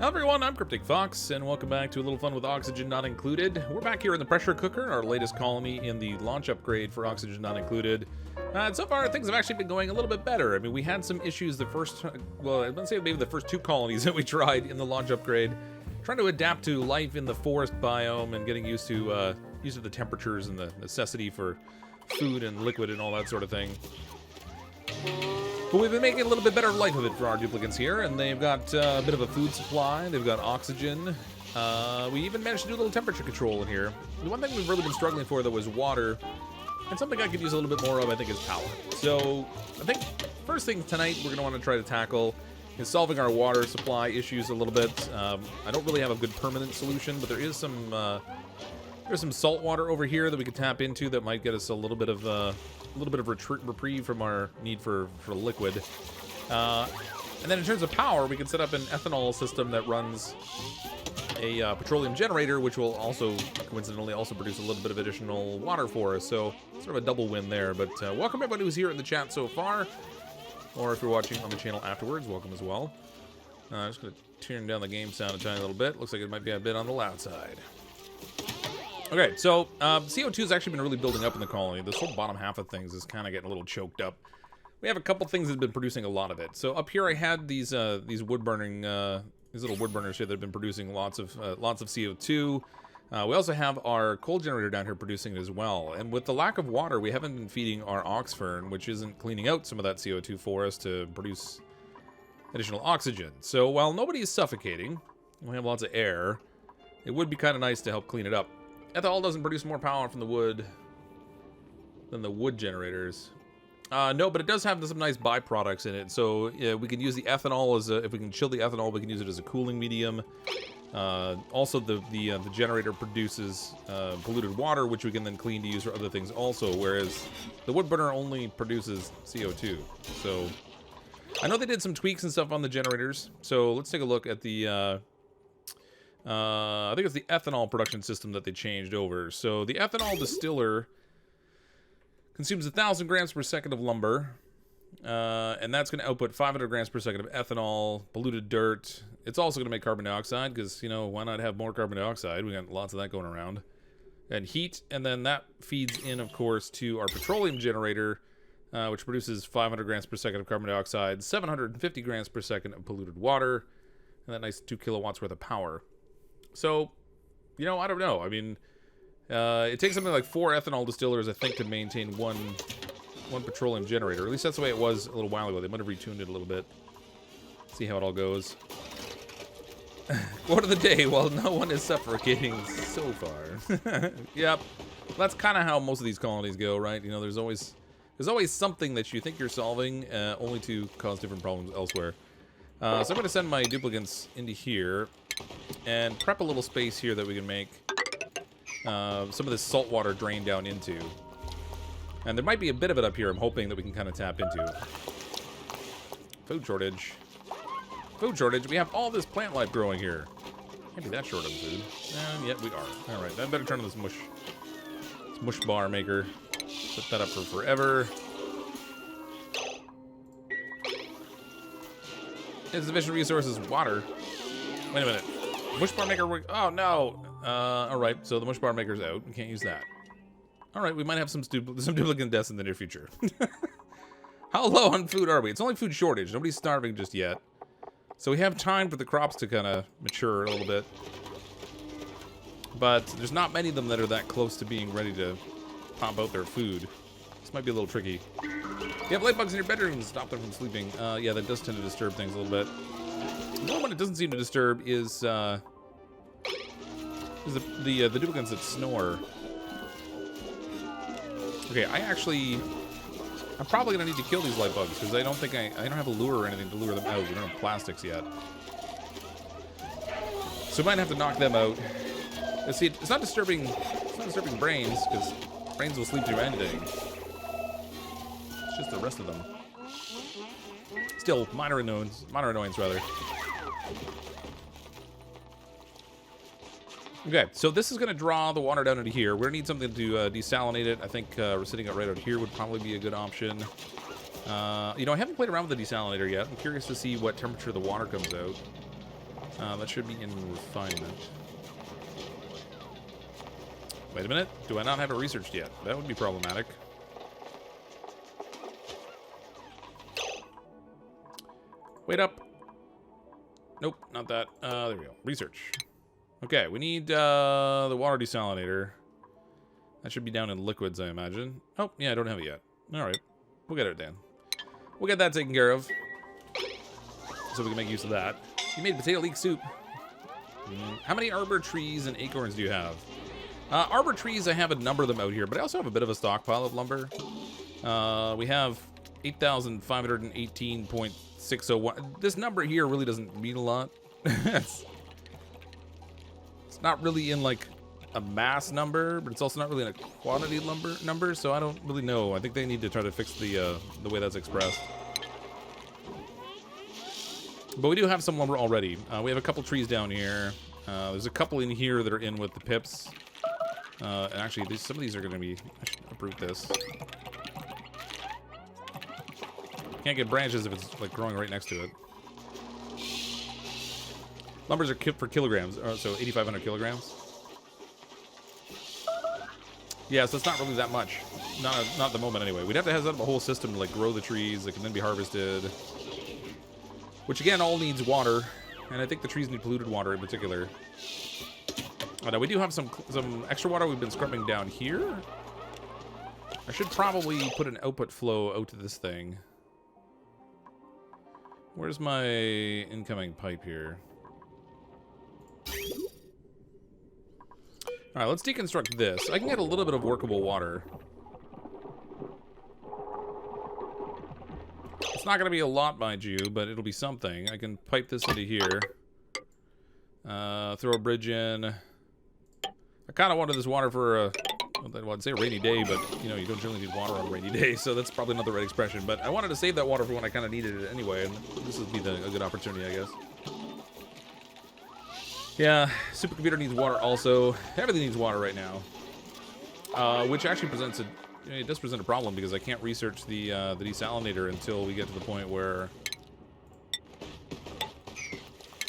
Hello everyone, I'm CrypticFox, and welcome back to a little fun with oxygen not included. We're back here in the pressure cooker, our latest colony in the launch upgrade for oxygen not included. And so far, things have actually been going a little bit better. I mean, we had some issues the first, well, I wouldn't say maybe the first two colonies that we tried in the launch upgrade, trying to adapt to life in the forest biome and getting used to the temperatures and the necessity for food and liquid and all that sort of thing. But we've been making a little bit better life of it for our duplicants here, and they've got a bit of a food supply, they've got oxygen. We even managed to do a little temperature control in here. The one thing we've really been struggling for, though, was water. And something I could use a little bit more of, I think, is power. So, I think first thing tonight we're going to want to try to tackle is solving our water supply issues a little bit. I don't really have a good permanent solution, but there is some there's some salt water over here that we could tap into that might get us a little bit of reprieve from our need for liquid. And then in terms of power, we can set up an ethanol system that runs a petroleum generator, which will also coincidentally also produce a little bit of additional water for us. So sort of a double win there. But welcome everybody who's here in the chat so far, or if you're watching on the channel afterwards, welcome as well. I'm just going to turn down the game sound a tiny little bit. Looks like it might be a bit on the loud side. Okay, so CO2 has actually been really building up in the colony. This whole bottom half of things is kind of getting a little choked up. We have a couple things that have been producing a lot of it. So up here I had these wood burning, these little wood burners here that have been producing lots of CO2. We also have our coal generator down here producing it as well. And with the lack of water, we haven't been feeding our ox fern, which isn't cleaning out some of that CO2 for us to produce additional oxygen. So while nobody is suffocating, we have lots of air, it would be kind of nice to help clean it up. Ethanol doesn't produce more power from the wood than the wood generators. No, but it does have some nice byproducts in it. So yeah, we can use the ethanol as if we can chill the ethanol, we can use it as a cooling medium. Also, the generator produces polluted water, which we can then clean to use for other things also. Whereas the wood burner only produces CO2. So I know they did some tweaks and stuff on the generators. So let's take a look at the. I think it's the ethanol production system that they changed over. So the ethanol distiller consumes 1,000 grams per second of lumber, and that's going to output 500 grams per second of ethanol, polluted dirt. It's also going to make carbon dioxide because, you know, why not have more carbon dioxide? We got lots of that going around. And heat, and then that feeds in, of course, to our petroleum generator, which produces 500 grams per second of carbon dioxide, 750 grams per second of polluted water, and that nice 2 kilowatts worth of power. So, you know, I don't know. I mean, it takes something like 4 ethanol distillers, I think, to maintain one petroleum generator. At least that's the way it was a little while ago. They might have retuned it a little bit. See how it all goes. Quote of the day, well, no one is suffocating so far. Yep. That's kind of how most of these colonies go, right? You know, there's always something that you think you're solving, only to cause different problems elsewhere. So I'm going to send my duplicants into here and prep a little space here that we can make some of this salt water drain down into. And there might be a bit of it up here I'm hoping that we can kind of tap into. Food shortage. Food shortage. We have all this plant life growing here. Can't be that short of food. And yet we are. Alright, I better turn on this mush bar maker. Set that up for forever. Insufficient resources, water. Wait a minute. Mush bar maker work. Oh no. Alright, so the mush bar maker's out. We can't use that. Alright, we might have some duplicate deaths in the near future. How low on food are we? It's only food shortage. Nobody's starving just yet. So we have time for the crops to kind of mature a little bit. But there's not many of them that are that close to being ready to pop out their food. This might be a little tricky. You have light bugs in your bedroom to stop them from sleeping. Yeah, that does tend to disturb things a little bit. The one it doesn't seem to disturb is the duplicants that snore. Okay, I'm probably gonna need to kill these light bugs because I don't think I don't have a lure or anything to lure them out. We don't have plastics yet, so we might have to knock them out. Let's see, it's not disturbing brains because brains will sleep through anything. It's just the rest of them. Still, minor annoyance rather. Okay, so this is going to draw the water down into here. We're going to need something to desalinate it. I think sitting it right out here would probably be a good option. You know, I haven't played around with the desalinator yet. I'm curious to see what temperature the water comes out. That should be in refinement. Wait a minute. Do I not have it researched yet? That would be problematic. Wait up. Nope, not that. There we go. Research. Okay, we need the water desalinator. That should be down in liquids, I imagine. Oh, yeah, I don't have it yet. All right. We'll get it then. We'll get that taken care of. So we can make use of that. You made potato leek soup. How many arbor trees and acorns do you have? Arbor trees, I have a number of them out here, but I also have a bit of a stockpile of lumber. We have 8,518.601. This number here really doesn't mean a lot. It's not really in like a mass number, but it's also not really in a quantity number, so I don't really know. I think they need to try to fix the way that's expressed. But we do have some lumber already. We have a couple trees down here. There's a couple in here that are in with the pips. And actually, some of these are going to be... I should uproot this. Can't get branches if it's like growing right next to it. Lumbers are for kilograms, so 8,500 kilograms. Yeah, so it's not really that much. Not at the moment, anyway. We'd have to set up a whole system to like grow the trees that can then be harvested. Which again, all needs water, and I think the trees need polluted water in particular. Now we do have some extra water we've been scrubbing down here. I should probably put an output flow out to this thing. Where's my incoming pipe here? All right, let's deconstruct this. I can get a little bit of workable water. It's not going to be a lot, mind you, but it'll be something. I can pipe this into here. Throw a bridge in. I kind of wanted this water for a, well, I'd say a rainy day, but, you know, you don't generally need water on a rainy day, so that's probably not the right expression. But I wanted to save that water for when I kind of needed it anyway, and this would be a good opportunity, I guess. Yeah, supercomputer needs water also. Everything needs water right now. Which actually presents a... It does present a problem because I can't research the desalinator until we get to the point where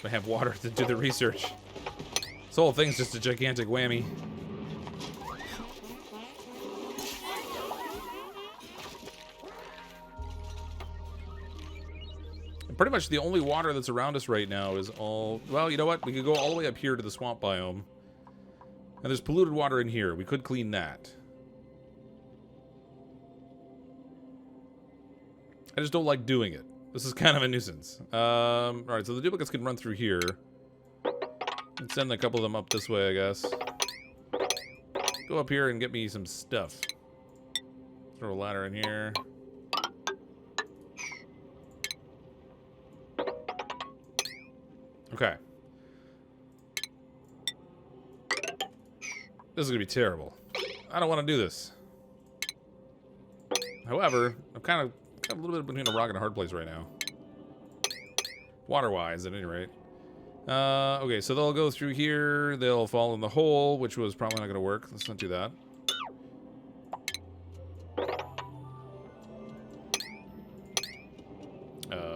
I have water to do the research. This whole thing's just a gigantic whammy. And pretty much the only water that's around us right now is all... Well, you know what? We could go all the way up here to the swamp biome. And there's polluted water in here. We could clean that. I just don't like doing it. This is kind of a nuisance. Alright, so the duplicates can run through here. And send a couple of them up this way, I guess. Go up here and get me some stuff. Throw a ladder in here. Okay. This is gonna be terrible. I don't want to do this. However, I'm kind of a little bit between a rock and a hard place right now. Water-wise, at any rate. Okay, so they'll go through here. They'll fall in the hole, which was probably not going to work. Let's not do that.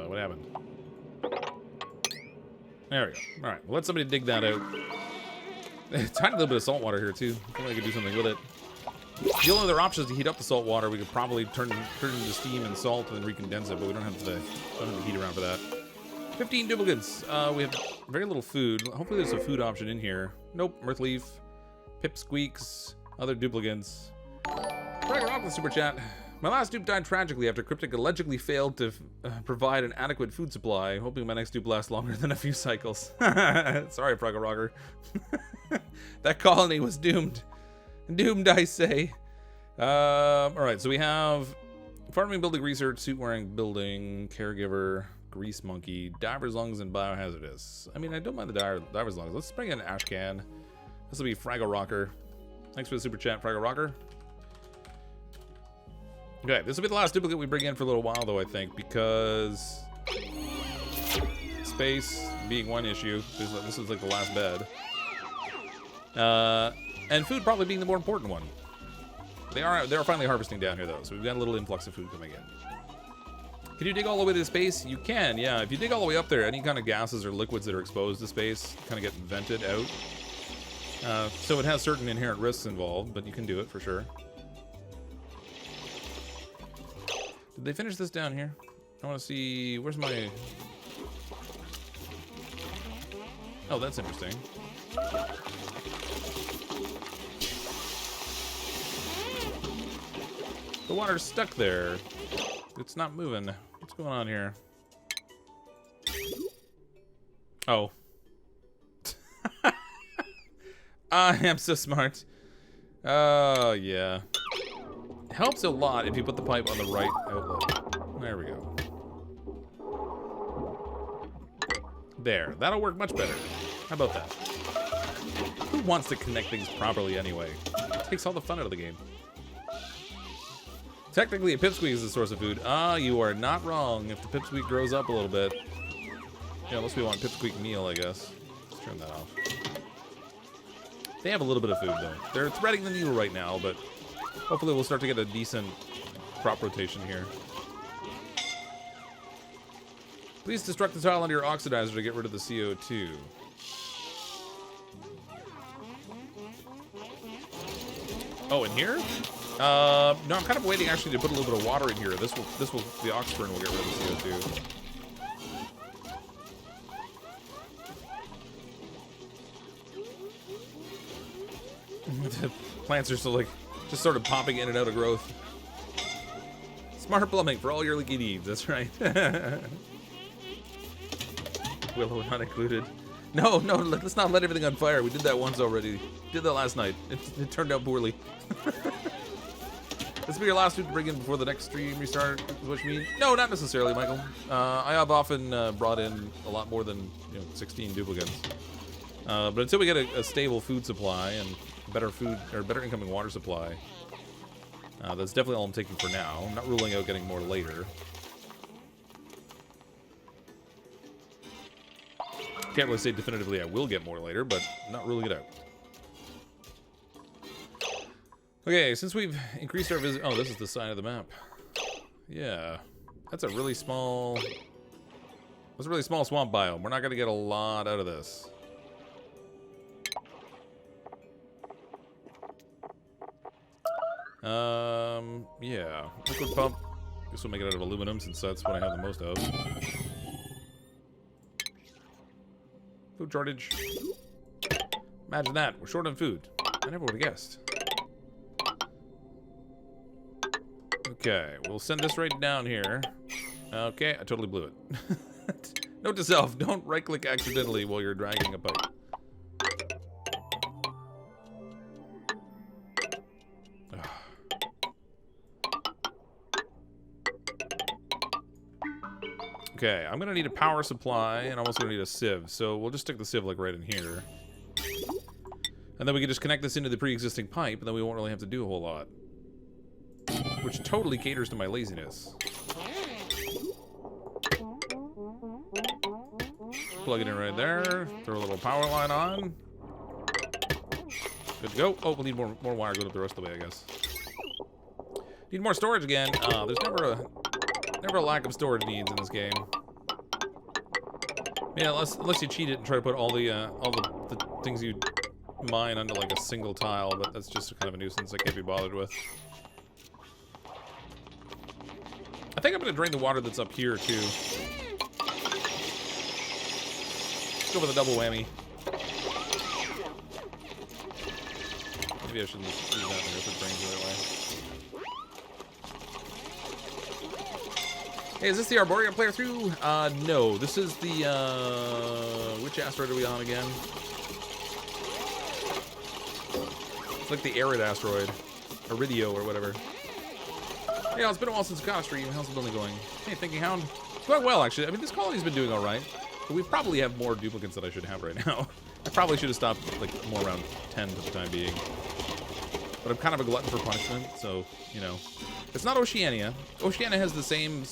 What happened? There we go. All right, well, let somebody dig that out. Tiny little bit of salt water here, too. I think I could do something with it. The only other option is to heat up the salt water. We could probably turn it into steam and salt and then recondense it, but we don't have the heat around for that. 15 duplicates. We have very little food. Hopefully there's a food option in here. Nope. Mirthleaf, Pipsqueaks, other duplicates. Rock the super chat. My last dupe died tragically after Cryptic allegedly failed to provide an adequate food supply. Hoping my next dupe lasts longer than a few cycles. Sorry, Frogger Rocker. That colony was doomed. Doomed, I say. Alright, so we have farming, building, research, suit wearing, building, caregiver, grease monkey, diver's lungs, and biohazardous. I mean, I don't mind the diver's lungs. Let's bring in an ash can. This will be Fraggle Rocker. Thanks for the super chat, Fraggle Rocker. Okay, this will be the last duplicate we bring in for a little while, though, I think, because space being one issue. This is like the last bed. And food probably being the more important one. They are finally harvesting down here, though, so we've got a little influx of food coming in. Can you dig all the way to space? You can, yeah. If you dig all the way up there, any kind of gases or liquids that are exposed to space kind of get vented out. So it has certain inherent risks involved, but you can do it for sure. Did they finish this down here? I want to see... Where's my... Oh, that's interesting. The water's stuck there. It's not moving. What's going on here? Oh. I am so smart. Oh, yeah. It helps a lot if you put the pipe on the right outlet. There we go. There. That'll work much better. How about that? Who wants to connect things properly anyway? It takes all the fun out of the game. Technically, a pipsqueak is the source of food. Ah, you are not wrong. If the pipsqueak grows up a little bit. Yeah, unless we want pipsqueak meal, I guess. Let's turn that off. They have a little bit of food, though. They're threading the needle right now, but hopefully we'll start to get a decent crop rotation here. Please destruct the tile under your oxidizer to get rid of the CO2. Oh, in here? No, I'm kind of waiting actually to put a little bit of water in here. The oxygen will get rid of the CO2. The plants are still like just sort of popping in and out of growth. Smart plumbing for all your leaky needs. That's right. Willow not included. No, let's not let everything on fire. We did that once already. Did that last night. It turned out poorly. This will be your last food to bring in before the next stream restart, is what you mean? No, not necessarily, Michael. I have often brought in a lot more than 16 duplicates. But until we get a stable food supply and better food or better incoming water supply, that's definitely all I'm taking for now. I'm not ruling out getting more later. Can't really say definitively I will get more later, but I'm not ruling it out. Okay, since we've increased our visit... Oh, this is the side of the map. Yeah. That's a really small... That's a really small swamp biome. We're not going to get a lot out of this. Yeah. Liquid pump. Guess we'll make it out of aluminum since that's what I have the most of. Food shortage. Imagine that. We're short on food. I never would have guessed. Okay, we'll send this right down here. Okay, I totally blew it. Note to self, don't right-click accidentally while you're dragging a pipe. Okay, I'm gonna need a power supply, and I'm also gonna need a sieve, so we'll just stick the sieve like right in here. And then we can just connect this into the pre-existing pipe, and then we won't really have to do a whole lot. Which totally caters to my laziness. Plug it in right there, throw a little power line on. Good to go. Oh, we'll need more wire going up the rest of the way, I guess. Need more storage again. There's never a lack of storage needs in this game. Yeah, unless you cheat it and try to put all the things you mine onto like a single tile, but that's just kind of a nuisance I can't be bothered with. I think I'm gonna drain the water that's up here too. Let's go with a double whammy. Maybe I shouldn't use that one if it drains the other way. Hey, is this the Arboreal playthrough? No. This is the, which asteroid are we on again? It's like the Arid asteroid. Iridio or whatever. Hey, it's been a while since I got a stream. How's the building going? Hey, Thinking Hound. It's going well, actually. I mean, this colony's been doing alright. But we probably have more duplicates than I should have right now. I probably should have stopped, like, more around 10 for the time being. But I'm kind of a glutton for punishment, so, you know. It's not Oceania. Oceania has the same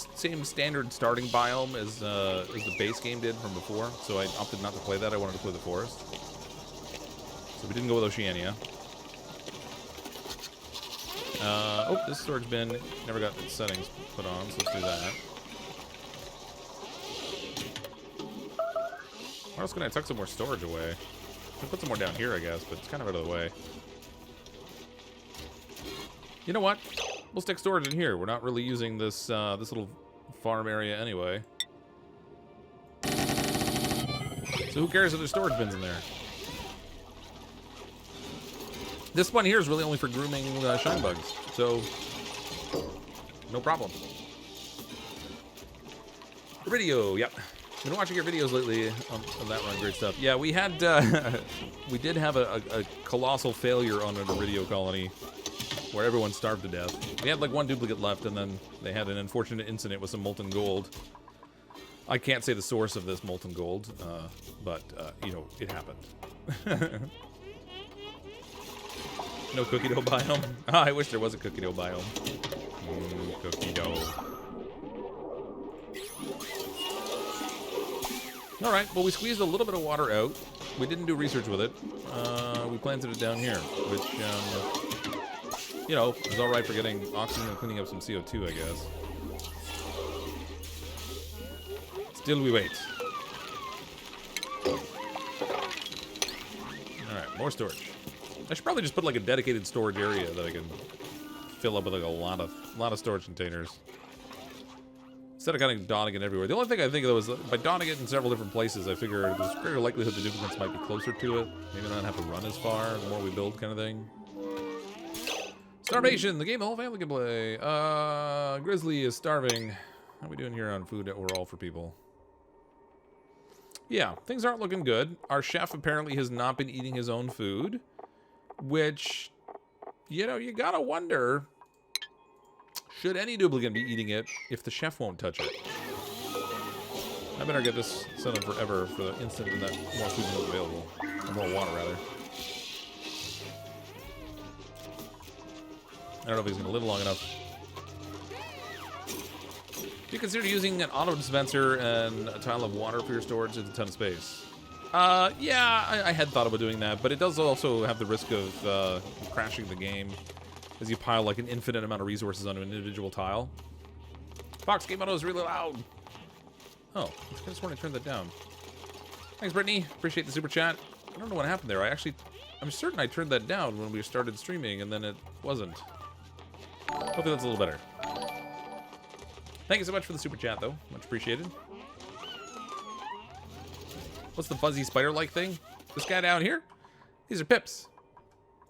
standard starting biome as the base game did from before, so I opted not to play that. I wanted to play the forest. So we didn't go with Oceania. Oh, this storage bin never got its settings put on, so let's do that. Where else can I tuck some more storage away? I'll put some more down here, I guess, but it's kind of out of the way. You know what? We'll stick storage in here. We're not really using this this little farm area anyway. So who cares if there's storage bins in there? This one here is really only for grooming shine bugs, so no problem. Video, yep. Been watching your videos lately on that one, great stuff. Yeah, we had, we did have a colossal failure on an Iridio colony where everyone starved to death. We had like one duplicate left, and then they had an unfortunate incident with some molten gold. I can't say the source of this molten gold, but, you know, it happened. No cookie dough biome? Ah, I wish there was a cookie dough biome. Cookie dough. Alright, well we squeezed a little bit of water out. We didn't do research with it. We planted it down here, which, you know, is alright for getting oxygen and cleaning up some CO2, I guess. Still we wait. Alright, more storage. I should probably just put like a dedicated storage area that I can fill up with like a lot of storage containers. Instead of kind of dotting it everywhere. The only thing I think of though is by dotting it in several different places, I figure there's greater likelihood the duplicates might be closer to it. Maybe not have to run as far the more we build, kind of thing. Starvation, the game the whole family can play. Grizzly is starving. How are we doing here on food overall for people? Yeah, things aren't looking good. Our chef apparently has not been eating his own food. Which, you know, you gotta wonder, should any duplicate be eating it if the chef won't touch it? I better get this set up forever for the instant that more food is available. Or more water, rather. I don't know if he's gonna live long enough. Do you consider using an auto dispenser and a tile of water for your storage? It's a ton of space. Yeah, I had thought about doing that, but it does also have the risk of crashing the game as you pile like an infinite amount of resources onto an individual tile. Fox Game Auto is really loud. Oh, I just want to turn that down. Thanks, Brittany. Appreciate the super chat. I don't know what happened there. I'm certain I turned that down when we started streaming, and then it wasn't. Hopefully that's a little better. Thank you so much for the super chat, though. Much appreciated. What's the fuzzy spider-like thing? This guy down here? These are pips.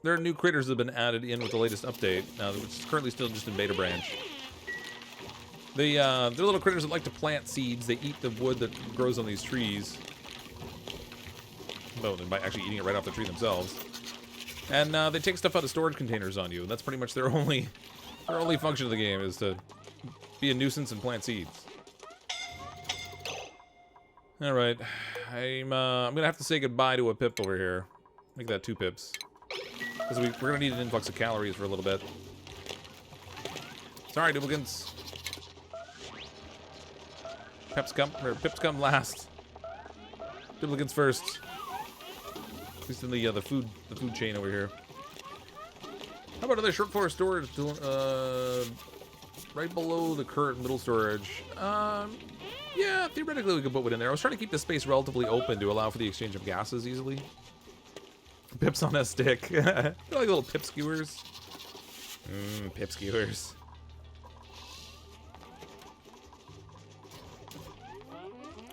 There are new critters that have been added in with the latest update, which is currently still just in beta branch. They're little critters that like to plant seeds. They eat the wood that grows on these trees. Well, by actually eating it right off the tree themselves. And they take stuff out of storage containers on you. And that's pretty much their only function of the game, is to be a nuisance and plant seeds. All right, I'm gonna have to say goodbye to a pip over here. Make that 2 pips, because we're gonna need an influx of calories for a little bit. Sorry, duplicants. Pips come last. Duplicants first. At least in the food chain over here. How about other short floor storage? Right below the current middle storage. Yeah, theoretically we could put one in there. I was trying to keep the space relatively open to allow for the exchange of gases easily. Pips on a stick. They're like little pip skewers. Pip skewers.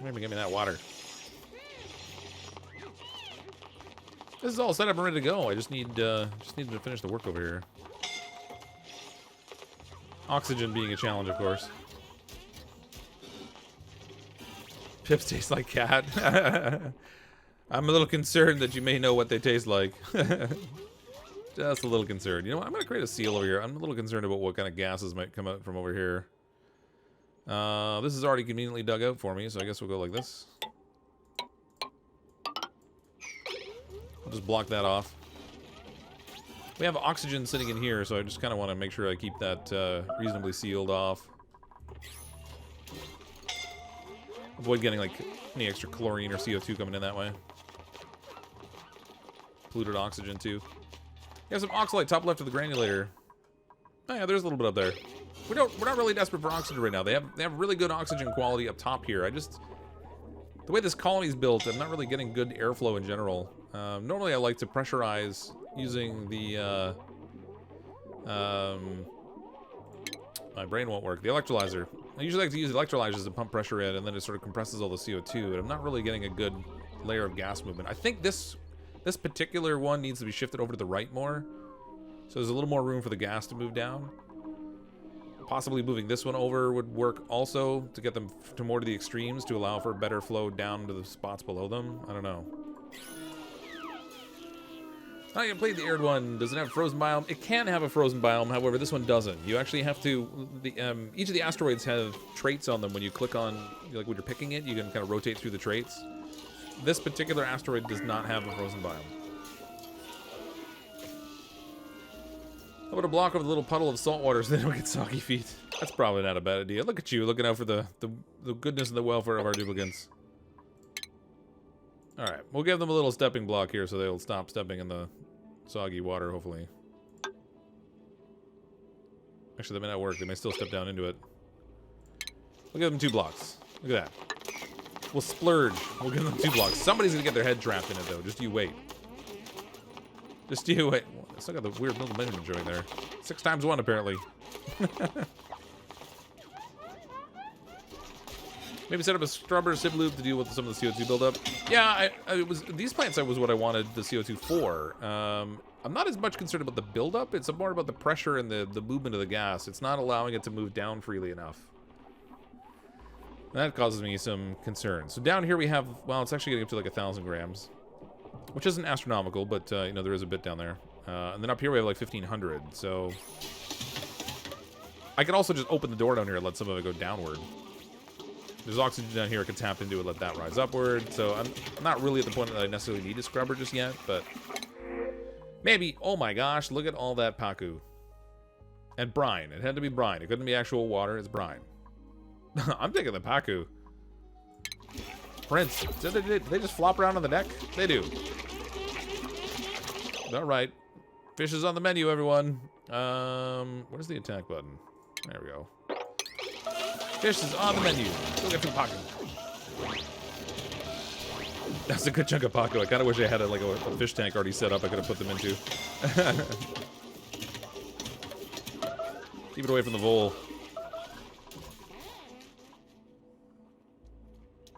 Maybe give me that water. This is all set up and ready to go. I just need to finish the work over here. Oxygen being a challenge, of course. Pips taste like cat. I'm a little concerned that you may know what they taste like. Just a little concerned. You know what? I'm going to create a seal over here. I'm a little concerned about what kind of gases might come out from over here. This is already conveniently dug out for me, so I guess we'll go like this. I'll just block that off. We have oxygen sitting in here, so I just kind of want to make sure I keep that reasonably sealed off. Avoid getting like any extra chlorine or CO2 coming in that way. Polluted oxygen too. You have some oxalate top left of the granulator. Oh yeah, there's a little bit up there. We're not really desperate for oxygen right now. They have really good oxygen quality up top here. The way this colony is built, I'm not really getting good airflow in general. Normally I like to pressurize using the, my brain won't work. The electrolyzer. I usually like to use electrolyzers to pump pressure in, and then it sort of compresses all the CO2, but I'm not really getting a good layer of gas movement. I think this particular one needs to be shifted over to the right more, so there's a little more room for the gas to move down. Possibly moving this one over would work also, to get them to more to the extremes, to allow for better flow down to the spots below them. I don't know. Not yet played the aired one. Does it have a frozen biome? It can have a frozen biome, however, this one doesn't. You actually have to... each of the asteroids have traits on them. When you click on... Like when you're picking it, you can kind of rotate through the traits. This particular asteroid does not have a frozen biome. How about a block over the little puddle of salt water so they don't get soggy feet? That's probably not a bad idea. Look at you, looking out for the goodness and the welfare of our duplicants. Alright, we'll give them a little stepping block here so they'll stop stepping in the soggy water, hopefully. Actually, that may not work. They may still step down into it. We'll give them 2 blocks. Look at that. We'll splurge. We'll give them 2 blocks. Somebody's gonna get their head trapped in it, though. Just you wait. Just you wait. I still got the weird little measurement showing there. 6 times 1, apparently. Maybe set up a strawberry sieve loop to deal with some of the CO2 buildup. Yeah, these plants was what I wanted the CO2 for. I'm not as much concerned about the buildup. It's more about the pressure and the movement of the gas. It's not allowing it to move down freely enough. That causes me some concern. So down here we have, well, it's actually getting up to like 1,000 grams, which isn't astronomical, but you know, there is a bit down there. And then up here we have like 1,500. So I could also just open the door down here and let some of it go downward. There's oxygen down here I can tap into and let that rise upward. So I'm not really at the point that I necessarily need a scrubber just yet, but maybe. Oh my gosh, look at all that Paku. And brine. It had to be brine. It couldn't be actual water. It's brine. I'm taking the Paku. Prince. Did they just flop around on the deck? They do. Alright. Fish is on the menu, everyone. Where's the attack button? There we go. Fish is on the menu. Go get some Paku. That's a good chunk of Paku. I kind of wish I had a fish tank already set up I could have put them into. Keep it away from the vole.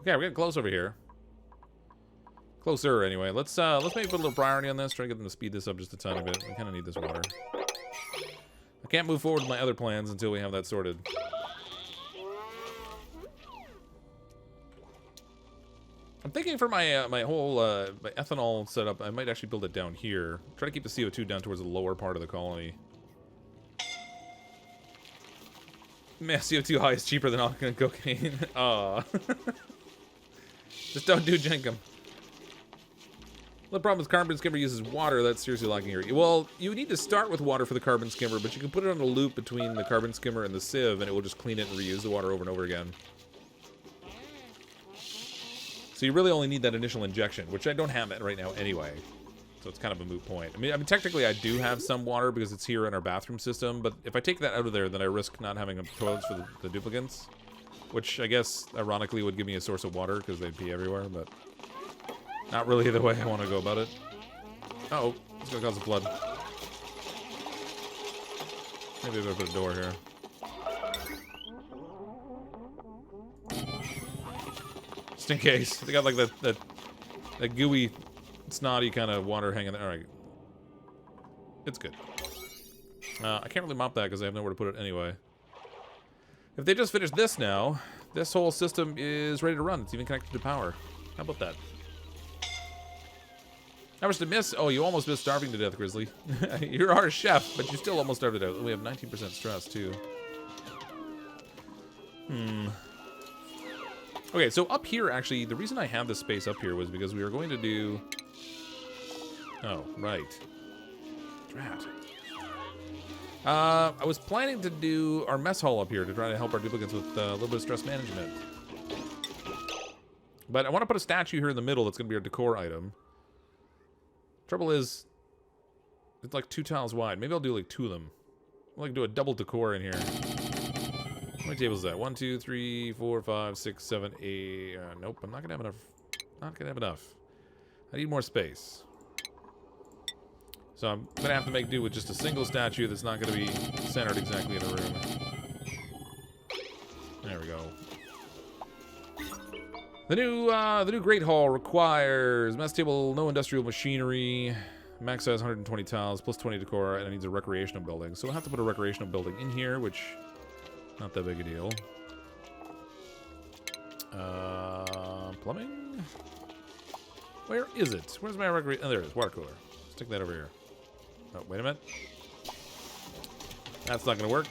Okay, we're getting close over here. Closer, anyway. Let's maybe put a little priority on this. Try to get them to speed this up just a tiny bit. I kind of need this water. I can't move forward with my other plans until we have that sorted. I'm thinking for my my whole my ethanol setup, I might actually build it down here. Try to keep the CO2 down towards the lower part of the colony. Man, CO2 high is cheaper than alkaline cocaine. Aw. Just don't do Jenkum. The problem is carbon skimmer uses water. That's seriously lacking here. Well, you need to start with water for the carbon skimmer, but you can put it on a loop between the carbon skimmer and the sieve, and it will just clean it and reuse the water over and over again. So you really only need that initial injection, which I don't have it right now anyway. So it's kind of a moot point. I mean, technically I do have some water because it's here in our bathroom system, but if I take that out of there, then I risk not having toilets for the duplicants, which I guess ironically would give me a source of water because they'd pee everywhere, but not really the way I want to go about it. Uh-oh, it's gonna cause a flood. Maybe I better put a door here. Just in case. They got like that gooey, snotty kind of water hanging there. Alright. It's good. I can't really mop that because I have nowhere to put it anyway. If they just finish this now, this whole system is ready to run. It's even connected to power. How about that? How much to miss? Oh, you almost missed starving to death, Grizzly. You're our chef, but you still almost starved to death. We have 19% stress, too. Okay, so up here, actually, the reason I have this space up here was because we were going to do... Oh, right. Drat. I was planning to do our mess hall up here to try to help our duplicates with a little bit of stress management. But I want to put a statue here in the middle that's going to be our decor item. Trouble is, it's like 2 tiles wide. Maybe I'll do like 2 of them. I'll like do a double decor in here. How many tables is that? 1, 2, 3, 4, 5, 6, 7, 8. Nope, I'm not gonna have enough. Not gonna have enough. I need more space. So I'm gonna have to make do with just a single statue that's not gonna be centered exactly in the room. There we go. The new Great Hall requires mess table, no industrial machinery, max size 120 tiles, plus 20 decor, and it needs a recreational building. So we'll have to put a recreational building in here, which not that big a deal. Plumbing? Where is it? Where's my recreation? Oh, there it is. Water cooler. Stick that over here. Oh, wait a minute. That's not going to work.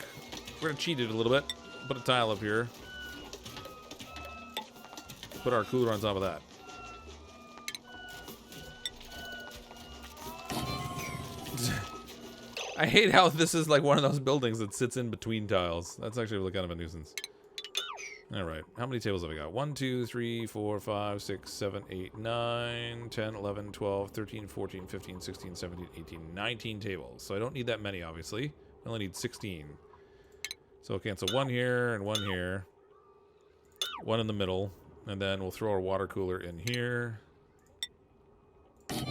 We're going to cheat it a little bit. Put a tile up here. Put our cooler on top of that. I hate how this is like one of those buildings that sits in between tiles. That's actually really kind of a nuisance. Alright, how many tables have I got? 1, 2, 3, 4, 5, 6, 7, 8, 9, 10, 11, 12, 13, 14, 15, 16, 17, 18, 19 tables. So I don't need that many, obviously. I only need 16. So I'll cancel one here and one here. One in the middle. And then we'll throw our water cooler in here. There.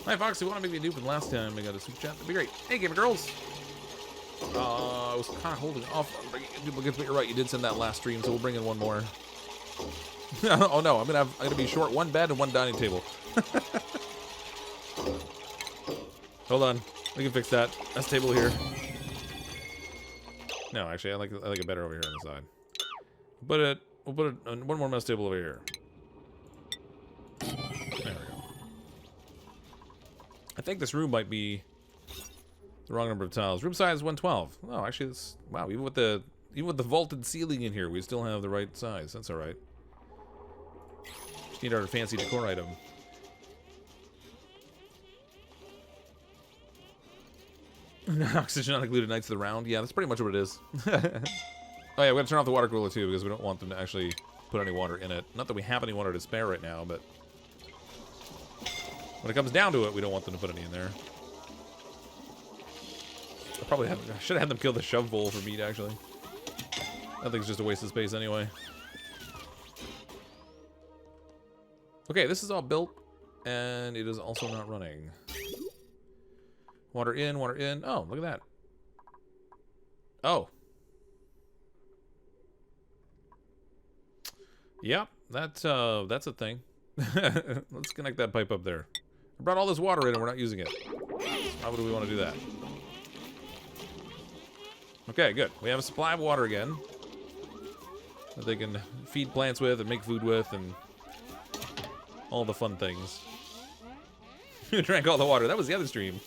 Hi, Fox. You want to make me a dupe from last time I got a super chat? That'd be great. Hey, Gamer Girls. I was kind of holding off on bringing in duplicates, but you're right. You did send that last stream, so we'll bring in one more. Oh no, I'm gonna be short one bed and one dining table. Hold on, we can fix that. That's table here. No, actually, I like it better over here on the side. We'll put it on one more mess table over here. There we go. I think this room might be the wrong number of tiles. Room size 112. Oh, actually, it's wow. Even with the vaulted ceiling in here, we still have the right size. That's all right. Just need our fancy decor item. Oxygen not included nights of the round. Yeah, that's pretty much what it is. Oh yeah, we gotta turn off the water cooler too because we don't want them to actually put any water in it. Not that we have any water to spare right now, but when it comes down to it, we don't want them to put any in there. I should have had them kill the shovel for meat, actually. That thing's just a waste of space anyway. Okay, this is all built, and it is also not running. Water in, water in. Oh, look at that. Oh. Yep, that's a thing. Let's connect that pipe up there. I brought all this water in and we're not using it. Why would we want to do that? Okay, good. We have a supply of water again that they can feed plants with and make food with and all the fun things. You drank all the water. That was the other stream.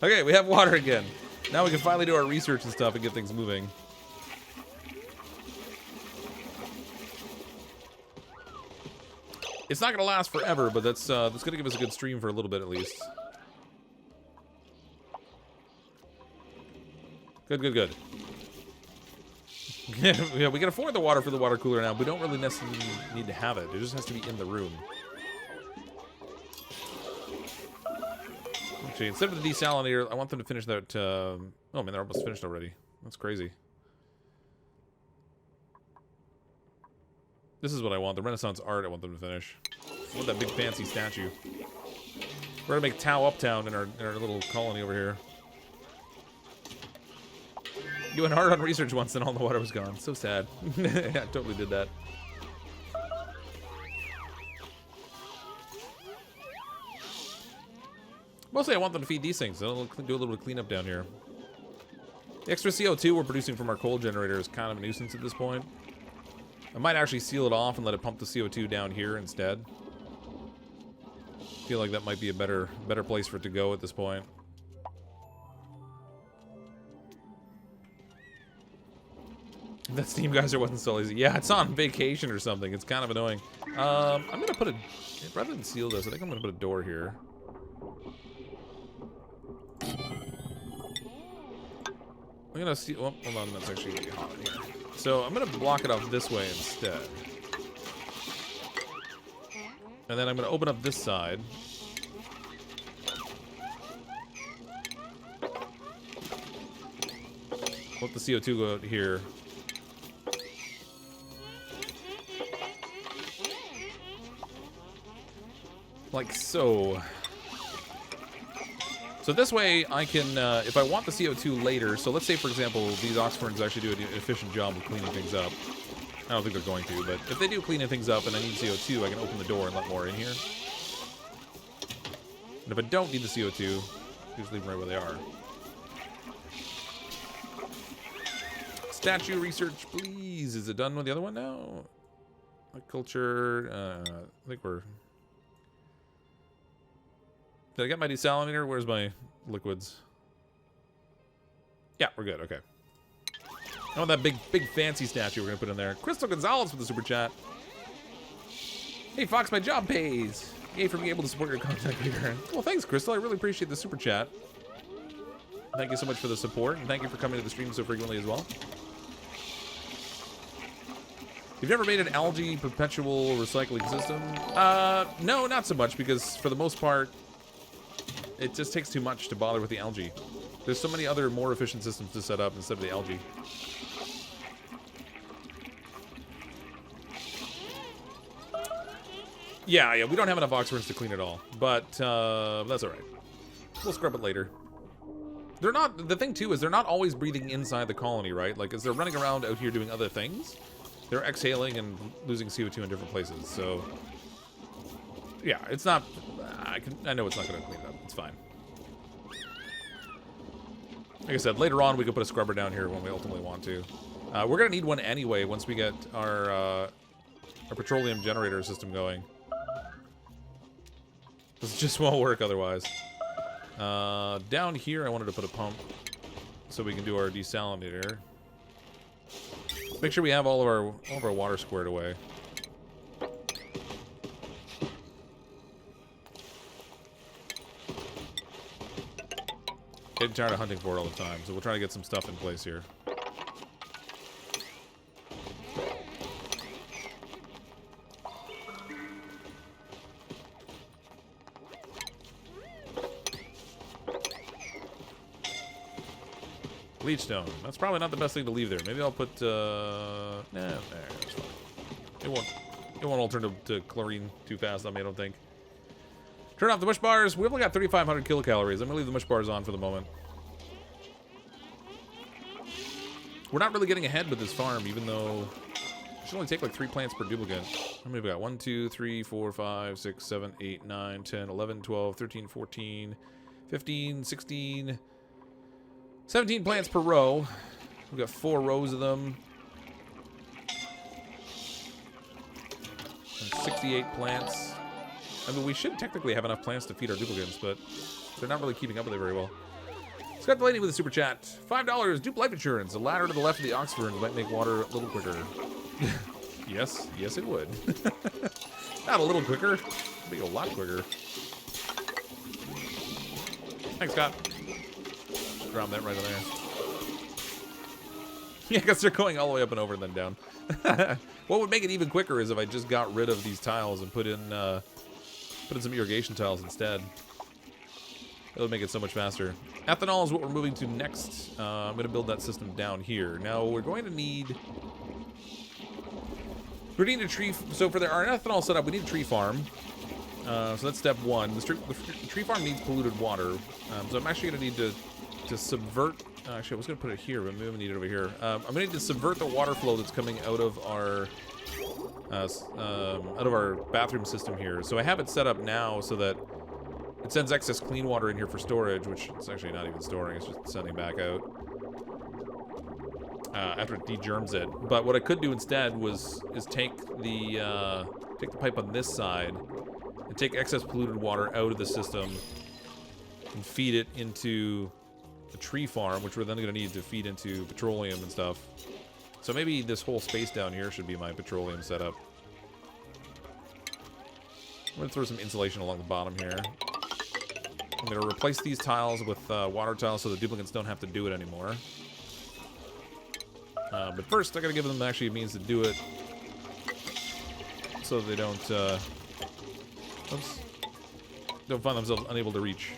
Okay, we have water again. Now we can finally do our research and stuff and get things moving. It's not going to last forever, but that's going to give us a good stream for a little bit at least. Good, good, good. Yeah, we can afford the water for the water cooler now. We don't really necessarily need to have it. It just has to be in the room. Actually, instead of the desalinator, I want them to finish that. Oh man, they're almost finished already. That's crazy. This is what I want. The Renaissance art I want them to finish. I want that big fancy statue. We're gonna make Tau Uptown in our little colony over here. You went hard on research once and all the water was gone. So sad. I totally did that. Mostly I want them to feed these things. They'll do a little bit of cleanup down here. The extra CO2 we're producing from our coal generator is kind of a nuisance at this point. I might actually seal it off and let it pump the CO2 down here instead. Feel like that might be a better place for it to go at this point. That Steam geyser wasn't so easy. Yeah, it's on vacation or something. It's kind of annoying. I'm gonna put rather than seal this, I think I'm gonna put a door here. I'm gonna see. Oh, hold on, that's actually gonna be hot in here. So I'm gonna block it off this way instead. And then I'm going to open up this side. Let the CO2 go out here. Like so. So this way I can, if I want the CO2 later, so let's say, for example, these oxferns actually do an efficient job of cleaning things up. I don't think they're going to, but if they do cleaning things up and I need CO2, I can open the door and let more in here. And if I don't need the CO2, just leave them right where they are. Statue research, please. Is it done with the other one now? Culture, I think we're... Did I get my desalinator? Where's my liquids? Yeah, we're good. Okay. I want that big fancy statue we're gonna put in there. Crystal Gonzalez with the super chat. Hey Fox, my job pays. Yay for being able to support your content creator. Well, thanks, Crystal. I really appreciate the super chat. Thank you so much for the support, and thank you for coming to the stream so frequently as well. You've never made an algae perpetual recycling system? No, not so much, because for the most part, it just takes too much to bother with the algae. There's so many other more efficient systems to set up instead of the algae. Yeah, we don't have enough oxferns to clean it all, but that's all right. We'll scrub it later. They're not, the thing too is they're not always breathing inside the colony, right? Like, as they're running around out here doing other things, they're exhaling and losing CO2 in different places, so... Yeah, it's not... I know it's not going to clean it up. It's fine. Like I said, later on we could put a scrubber down here when we ultimately want to. We're going to need one anyway once we get our petroleum generator system going. This just won't work otherwise. Down here I wanted to put a pump so we can do our desalinator. Make sure we have all of our water squared away. Getting tired of hunting for it all the time, so we'll try to get some stuff in place here. Bleachstone. That's probably not the best thing to leave there. Maybe I'll put, nah, that's fine. It won't all turn to chlorine too fast on me, I don't think. Turn off the mush bars. We've only got 3,500 kilocalories. I'm gonna leave the mush bars on for the moment. We're not really getting ahead with this farm, even though it should only take like 3 plants per duplicate. How many have we got? 1, 2, 3, 4, 5, 6, 7, 8, 9, 10, 11, 12, 13, 14, 15, 16, 17 plants per row. We've got 4 rows of them. And 68 plants. I mean, we should technically have enough plants to feed our duplicates, but they're not really keeping up with it very well. Scott Delaney with a super chat. $5, dupe life insurance. A ladder to the left of the oxferns might make water a little quicker. Yes, it would. Not a little quicker. It'd be a lot quicker. Thanks, Scott. Just drop that right in there. Yeah, because they're going all the way up and over and then down. What would make it even quicker is if I just got rid of these tiles and put in some irrigation tiles instead. That would make it so much faster. Ethanol is what we're moving to next. I'm going to build that system down here. Now, we're going to need... We need a tree... So for our ethanol setup, we need a tree farm. So that's step 1. The tree farm needs polluted water. So I'm actually going to need to subvert... Actually, I was going to put it here, but maybe we need it over here. I'm going to need to subvert the water flow that's coming out of our bathroom system here. So I have it set up now so that it sends excess clean water in here for storage, which it's actually not even storing, it's just sending back out after it degerms it. But what I could do instead is take the pipe on this side and take excess polluted water out of the system and feed it into the tree farm, which we're then going to need to feed into petroleum and stuff. So maybe this whole space down here should be my petroleum setup. I'm going to throw some insulation along the bottom here. I'm going to replace these tiles with water tiles so the duplicates don't have to do it anymore. But first, I got to give them actually a means to do it so they don't Oops. Don't find themselves unable to reach.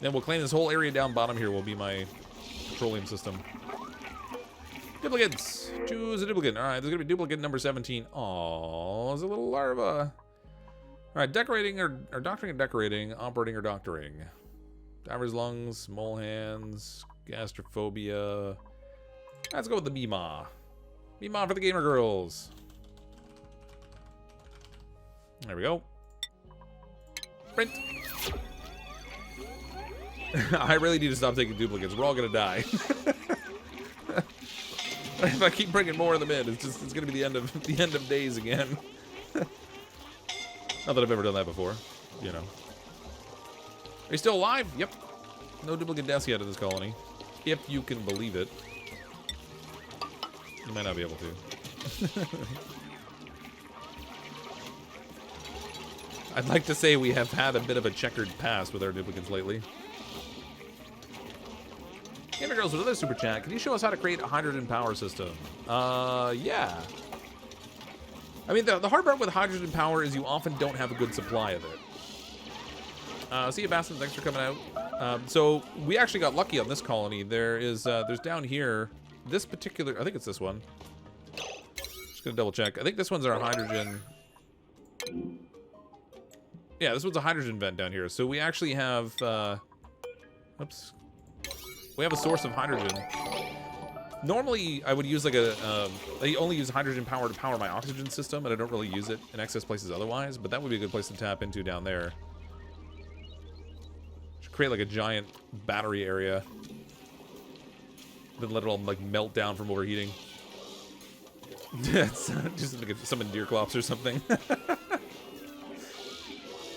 Then we'll claim this whole area down bottom here will be my petroleum system. Duplicates. Choose a duplicate. All right, there's gonna be duplicate number 17. Oh, there's a little larva. All right, decorating or doctoring and decorating, operating or doctoring. Diver's lungs, mole hands, gastrophobia. Let's go with the Mima. Mima for the gamer girls. There we go. Print. I really need to stop taking duplicates. We're all gonna die. If I keep bringing more of them in, it's gonna be the end of days again. Not that I've ever done that before, you know. Are you still alive? Yep. No duplicate deaths yet in this colony, if you can believe it. You might not be able to. I'd like to say we have had a bit of a checkered past with our duplicates lately. Gamer Girls with another super chat. Can you show us how to create a hydrogen power system? Yeah. I mean, the hard part with hydrogen power is you often don't have a good supply of it. See you, Bastin. Thanks for coming out. So we actually got lucky on this colony. There's down here, this particular, I think it's this one. Just gonna double check. I think this one's our hydrogen. Yeah, this one's a hydrogen vent down here. So we actually have, oops. We have a source of hydrogen. Normally, I would use like I only use hydrogen power to power my oxygen system, and I don't really use it in excess places otherwise, but that would be a good place to tap into down there. Should create like a giant battery area. Then let it all like melt down from overheating. Just like summon Deerclops or something.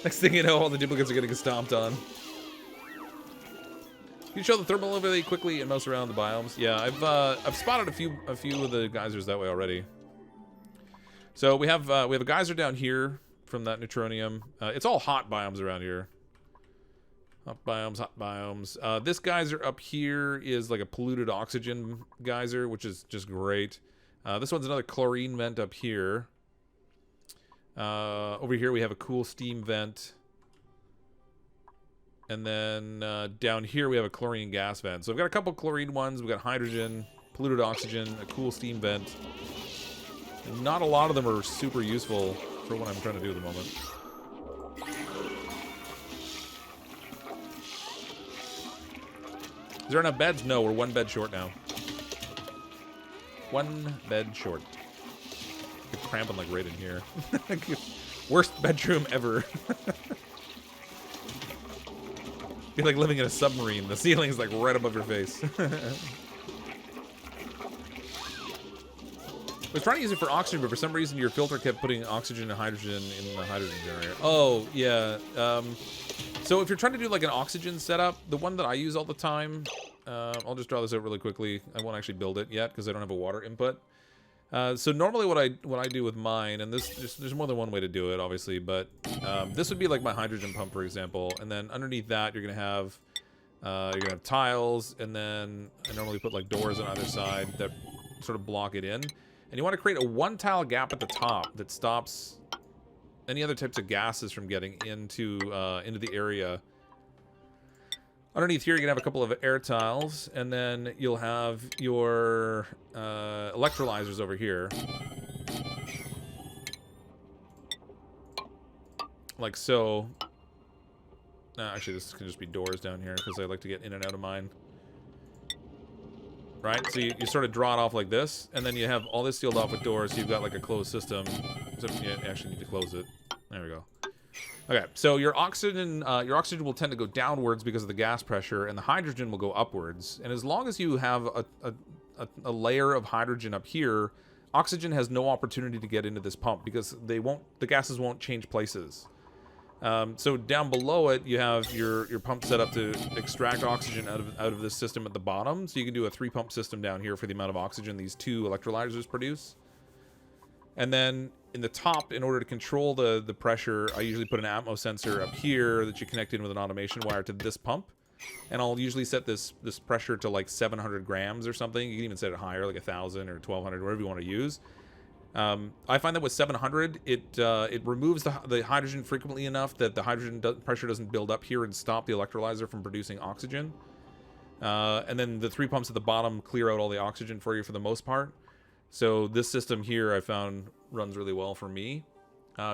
Next thing you know, all the duplicates are getting stomped on. Can you show the thermal overlay quickly and mouse around the biomes? Yeah, I've spotted a few of the geysers that way already. So we have a geyser down here from that neutronium. It's all hot biomes around here. Hot biomes, hot biomes. This geyser up here is like a polluted oxygen geyser, which is just great. This one's another chlorine vent up here. Over here we have a cool steam vent. And then down here we have a chlorine gas vent. So we've got a couple chlorine ones. We've got hydrogen, polluted oxygen, a cool steam vent. And not a lot of them are super useful for what I'm trying to do at the moment. Is there enough beds? No, we're one bed short now. One bed short. You're cramping like right in here. Worst bedroom ever. You're like living in a submarine. The ceiling's like right above your face. I was trying to use it for oxygen, but for some reason your filter kept putting oxygen and hydrogen in the hydrogen generator. Oh, yeah. So if you're trying to do like an oxygen setup, the one that I use all the time, I'll just draw this out really quickly. I won't actually build it yet because I don't have a water input. So normally what I do with mine, and there's more than one way to do it, obviously, but this would be like my hydrogen pump, for example, and then underneath that you're gonna have tiles, and then I normally put like doors on either side that sort of block it in, and you want to create a one tile gap at the top that stops any other types of gases from getting into the area. Underneath here, you're going to have a couple of air tiles, and then you'll have your electrolyzers over here. Like so. Actually, this can just be doors down here, because I like to get in and out of mine. Right? So you sort of draw it off like this, and then you have all this sealed off with doors, so you've got like a closed system. So you actually need to close it. There we go. Okay, so your oxygen will tend to go downwards because of the gas pressure, and the hydrogen will go upwards. And as long as you have a layer of hydrogen up here, oxygen has no opportunity to get into this pump because the gases won't change places. So down below it, you have your pump set up to extract oxygen out of this system at the bottom. So you can do a 3-pump system down here for the amount of oxygen these 2 electrolyzers produce. And then in the top, in order to control the pressure, I usually put an atmo sensor up here that you connect in with an automation wire to this pump. And I'll usually set this pressure to like 700 grams or something. You can even set it higher, like 1,000 or 1,200, whatever you want to use. I find that with 700, it removes the hydrogen frequently enough that the hydrogen pressure doesn't build up here and stop the electrolyzer from producing oxygen. And then the 3 pumps at the bottom clear out all the oxygen for you for the most part. So this system here I found runs really well for me.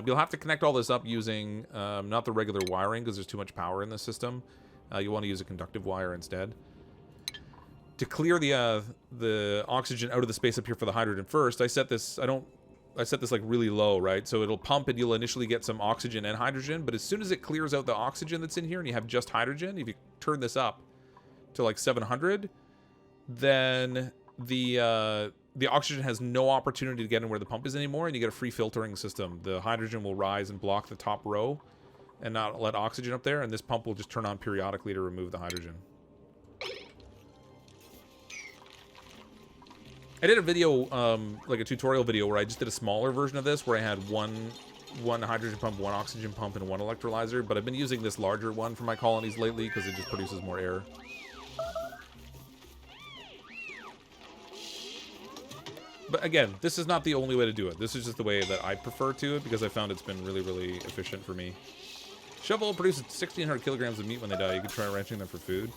You'll have to connect all this up using not the regular wiring because there's too much power in the system. You'll want to use a conductive wire instead. To clear the oxygen out of the space up here for the hydrogen first, I set this like really low, right? So it'll pump and you'll initially get some oxygen and hydrogen, but as soon as it clears out the oxygen that's in here and you have just hydrogen, if you turn this up to like 700, then the oxygen has no opportunity to get in where the pump is anymore, and you get a free filtering system. The hydrogen will rise and block the top row and not let oxygen up there, and this pump will just turn on periodically to remove the hydrogen. I did a video, like a tutorial video, where I just did a smaller version of this, where I had one hydrogen pump, one oxygen pump, and one electrolyzer, but I've been using this larger one for my colonies lately because it just produces more air. But again, this is not the only way to do it. This is just the way that I prefer to it because I found it's been really, really efficient for me. Shovel produces 1,600 kilograms of meat when they die. You can try ranching them for food.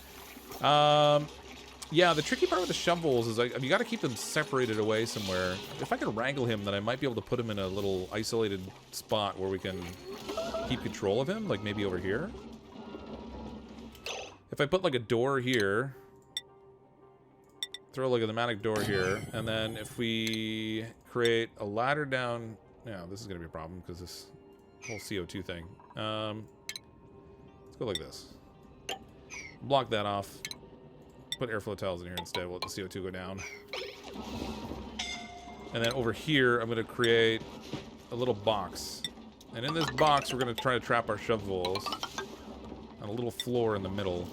Yeah, the tricky part with the shovels is you got to keep them separated away somewhere. If I could wrangle him, then I might be able to put him in a little isolated spot where we can keep control of him, like maybe over here. If I put like a door here, throw like a pneumatic door here, and then if we create a ladder down, yeah, this is gonna be a problem because this whole CO2 thing. Let's go like this. Block that off. Put airflow tiles in here instead. We'll let the CO2 go down. And then over here, I'm going to create a little box. And in this box, we're going to try to trap our shovels on a little floor in the middle.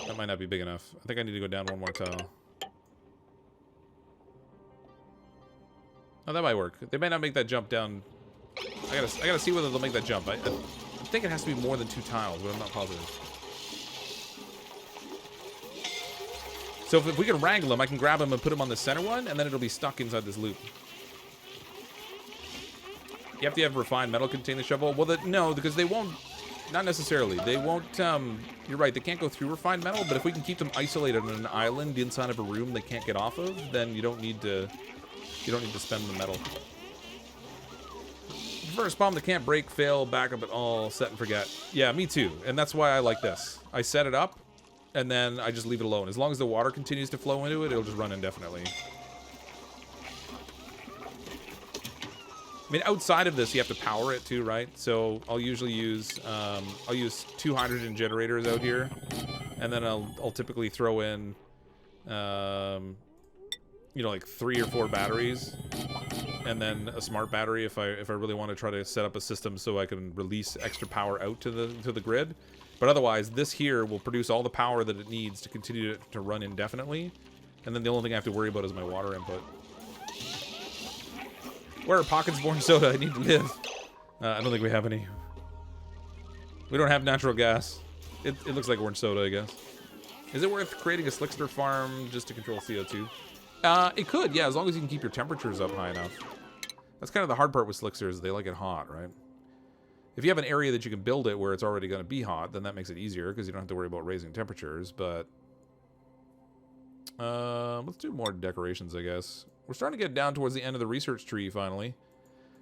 That might not be big enough. I think I need to go down one more tile. Oh, that might work. They might not make that jump down. I gotta see whether they'll make that jump. I think it has to be more than 2 tiles, but I'm not positive. So if we can wrangle him, I can grab him and put him on the center one, and then it'll be stuck inside this loop. You have to have refined metal contain the shovel? Well, no, because they won't. Not necessarily. They won't. You're right. They can't go through refined metal. But if we can keep them isolated on an island inside of a room they can't get off of, then you don't need to. You don't need to spend the metal. First bomb that can't break, fail, back up at all, set and forget. Yeah, me too. And that's why I like this. I set it up, and then I just leave it alone. As long as the water continues to flow into it, it'll just run indefinitely. I mean, outside of this, you have to power it too, right? So I'll usually use 2 hydrogen generators out here, and then I'll typically throw in, you know, like 3 or 4 batteries. And then a smart battery if I really want to try to set up a system so I can release extra power out to the grid. But otherwise, this here will produce all the power that it needs to continue to run indefinitely. And then the only thing I have to worry about is my water input. Where are pockets of orange soda? I need to live. I don't think we have any. We don't have natural gas. It looks like orange soda, I guess. Is it worth creating a slickster farm just to control CO2? It could, yeah, as long as you can keep your temperatures up high enough. That's kind of the hard part with slicksters. They like it hot, right? If you have an area that you can build it where it's already going to be hot, then that makes it easier because you don't have to worry about raising temperatures. But let's do more decorations, I guess. We're starting to get down towards the end of the research tree, finally,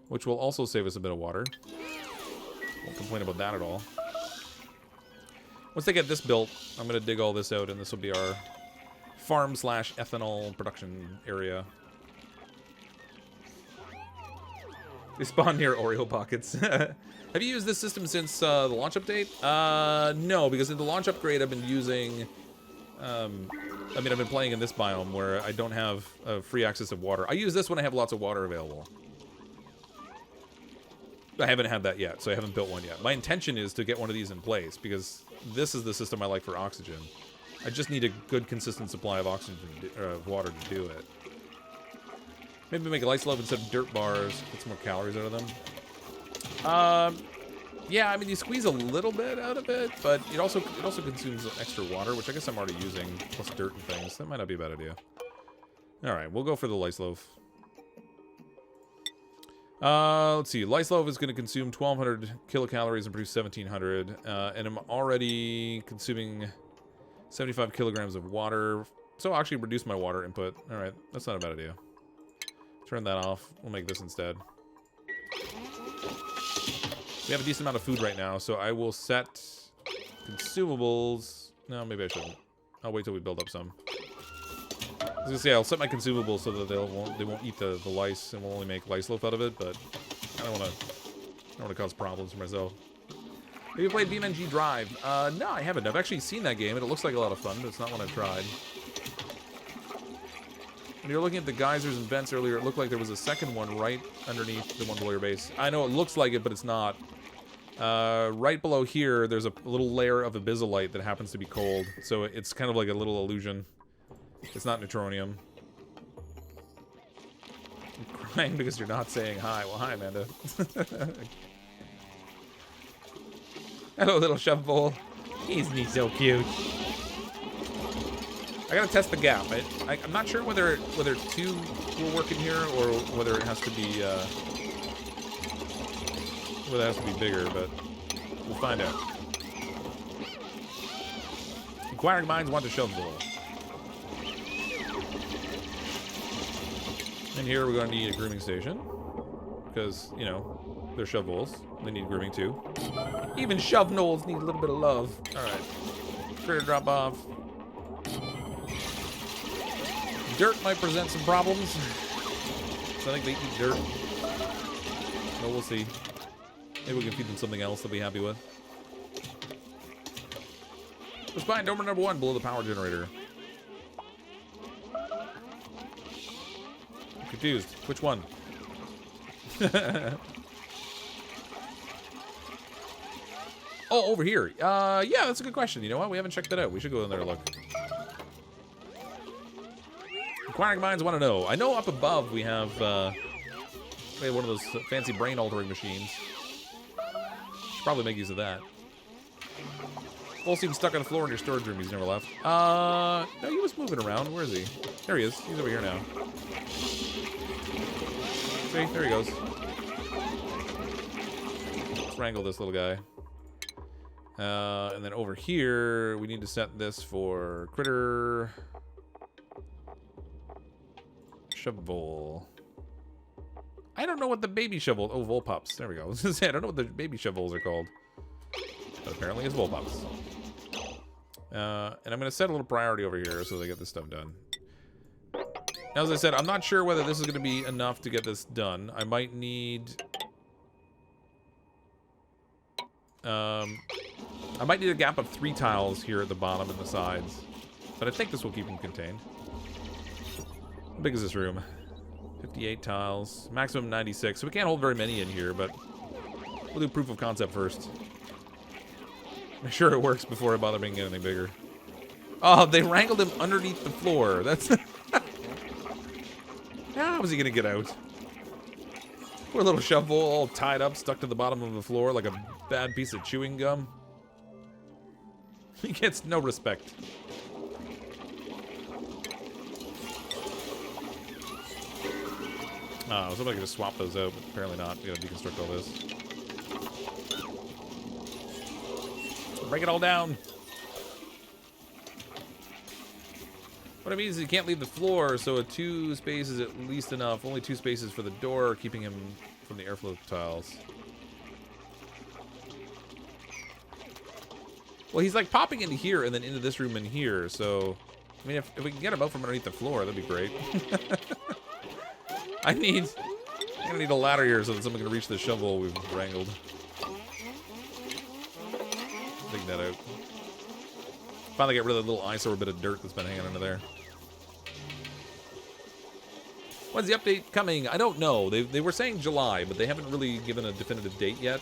which will also save us a bit of water. Won't complain about that at all. Once they get this built, I'm going to dig all this out, and this will be our farm/ethanol production area. They spawn near Oreo pockets. Have you used this system since the launch update? No, because in the launch upgrade I've been using... I mean, I've been playing in this biome where I don't have free access of water. I use this when I have lots of water available. I haven't had that yet, so I haven't built one yet. My intention is to get one of these in place because this is the system I like for oxygen. I just need a good, consistent supply of oxygen, of water to do it. Maybe make a light slab instead of dirt bars. Get some more calories out of them. Yeah, I mean, you squeeze a little bit out of it, but it also consumes extra water, which I guess I'm already using, plus dirt and things. That might not be a bad idea. All right, we'll go for the lice loaf. Let's see. Lice loaf is going to consume 1,200 kilocalories and produce 1,700, and I'm already consuming 75 kilograms of water, so I'll actually reduce my water input. All right, that's not a bad idea. Turn that off. We'll make this instead. We have a decent amount of food right now, so I will set consumables. No, maybe I shouldn't. I'll wait till we build up some. I was gonna say I'll set my consumables so that they won't eat the lice, and we'll only make lice loaf out of it. But I don't want to cause problems for myself. Have you played BeamNG Drive? No, I haven't. I've actually seen that game, and it looks like a lot of fun, but it's not one I've tried. When you were looking at the geysers and vents earlier, it looked like there was a second one right underneath the one below your base. I know it looks like it, but it's not. Right below here, there's a little layer of abyssallite that happens to be cold, so it's kind of like a little illusion. It's not neutronium. I'm crying because you're not saying hi. Well, hi, Amanda. Hello, little shovel. Isn't he so cute? I gotta test the gap. I'm not sure whether two will work in here or whether it has to be bigger, but we'll find out. Inquiring minds want to shovel. And here we're going to need a grooming station because, you know, they're shovels. They need grooming too. Even shovelnolls need a little bit of love. All right, critter drop off. Dirt might present some problems. So I think they eat dirt. But we'll see. Maybe we can feed them something else they'll be happy with. Let's find dormer number 1 below the power generator. I'm confused. Which one? Oh, over here. Yeah, that's a good question. You know what? We haven't checked that out. We should go in there and look. Inquiring minds want to know. I know up above we have one of those fancy brain altering machines. Should probably make use of that. Full seems stuck on the floor in your storage room. He's never left. No, he was moving around. Where is he? There he is. He's over here now. See, there he goes. Let's wrangle this little guy. And then over here, we need to set this for critter. Shovel. I don't know what the baby shovel. Oh, Volpups. There we go. I was gonna say, I don't know what the baby shovels are called. But apparently it's Volpups. And I'm gonna set a little priority over here so they get this stuff done. Now, as I said, I'm not sure whether this is gonna be enough to get this done. I might need a gap of 3 tiles here at the bottom and the sides. But I think this will keep them contained. How big is this room? 58 tiles. Maximum 96. So we can't hold very many in here, but we'll do proof of concept first. Make sure it works before I bother making anything bigger. Oh, they wrangled him underneath the floor. That's... How was he going to get out? Poor little shovel, all tied up, stuck to the bottom of the floor like a bad piece of chewing gum. He gets no respect. Oh, somebody could just swap those out, but apparently not. We gotta deconstruct all this. Break it all down. What it means is he can't leave the floor, so a 2 space is at least enough. Only 2 spaces for the door, keeping him from the airflow tiles. Well, he's like popping into here and then into this room and here, so... I mean, if we can get him out from underneath the floor, that'd be great. I'm gonna need a ladder here so that someone can reach the shovel we've wrangled. Dig that out. Finally get rid of the little eyesore bit of dirt that's been hanging under there. When's the update coming? I don't know. They were saying July, but they haven't really given a definitive date yet.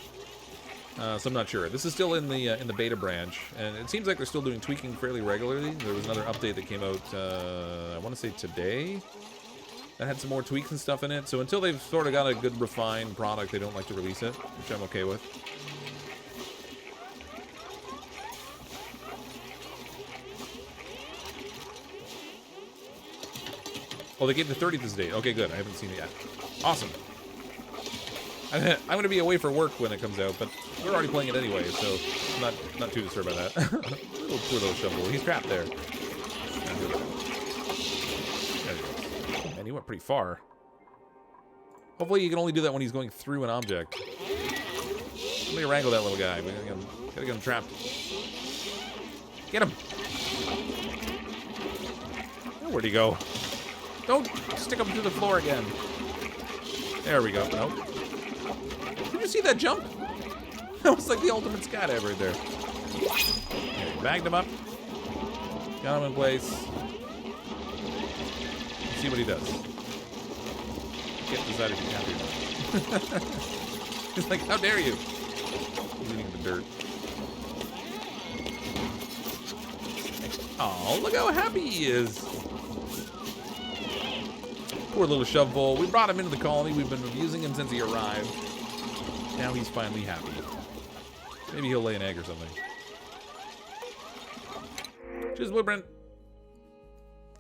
So I'm not sure. This is still in the beta branch, and it seems like they're still doing tweaking fairly regularly. There was another update that came out, I want to say today, that had some more tweaks and stuff in it. So until they've sort of got a good refined product, they don't like to release it, which I'm okay with. Oh, they gave the 30th as a date. Okay, good. I haven't seen it yet. Awesome. I'm going to be away for work when it comes out, but we're already playing it anyway, so I'm not too disturbed by that. Poor little shovel. He's trapped there. There he goes. Man, he went pretty far. Hopefully you can only do that when he's going through an object. Let me wrangle that little guy. We gotta get him trapped. Get him! Oh, where'd he go? Don't stick him through the floor again. There we go. Nope. Did you see that jump? That was like the ultimate skydive right there. Okay, bagged him up. Got him in place. Let's see what he does. Can't decide if he's happy or not. He's like, how dare you? He's eating the dirt. Oh, look how happy he is. Poor little shovel. We brought him into the colony. We've been abusing him since he arrived. Now he's finally happy. Maybe he'll lay an egg or something. Choose blueprint.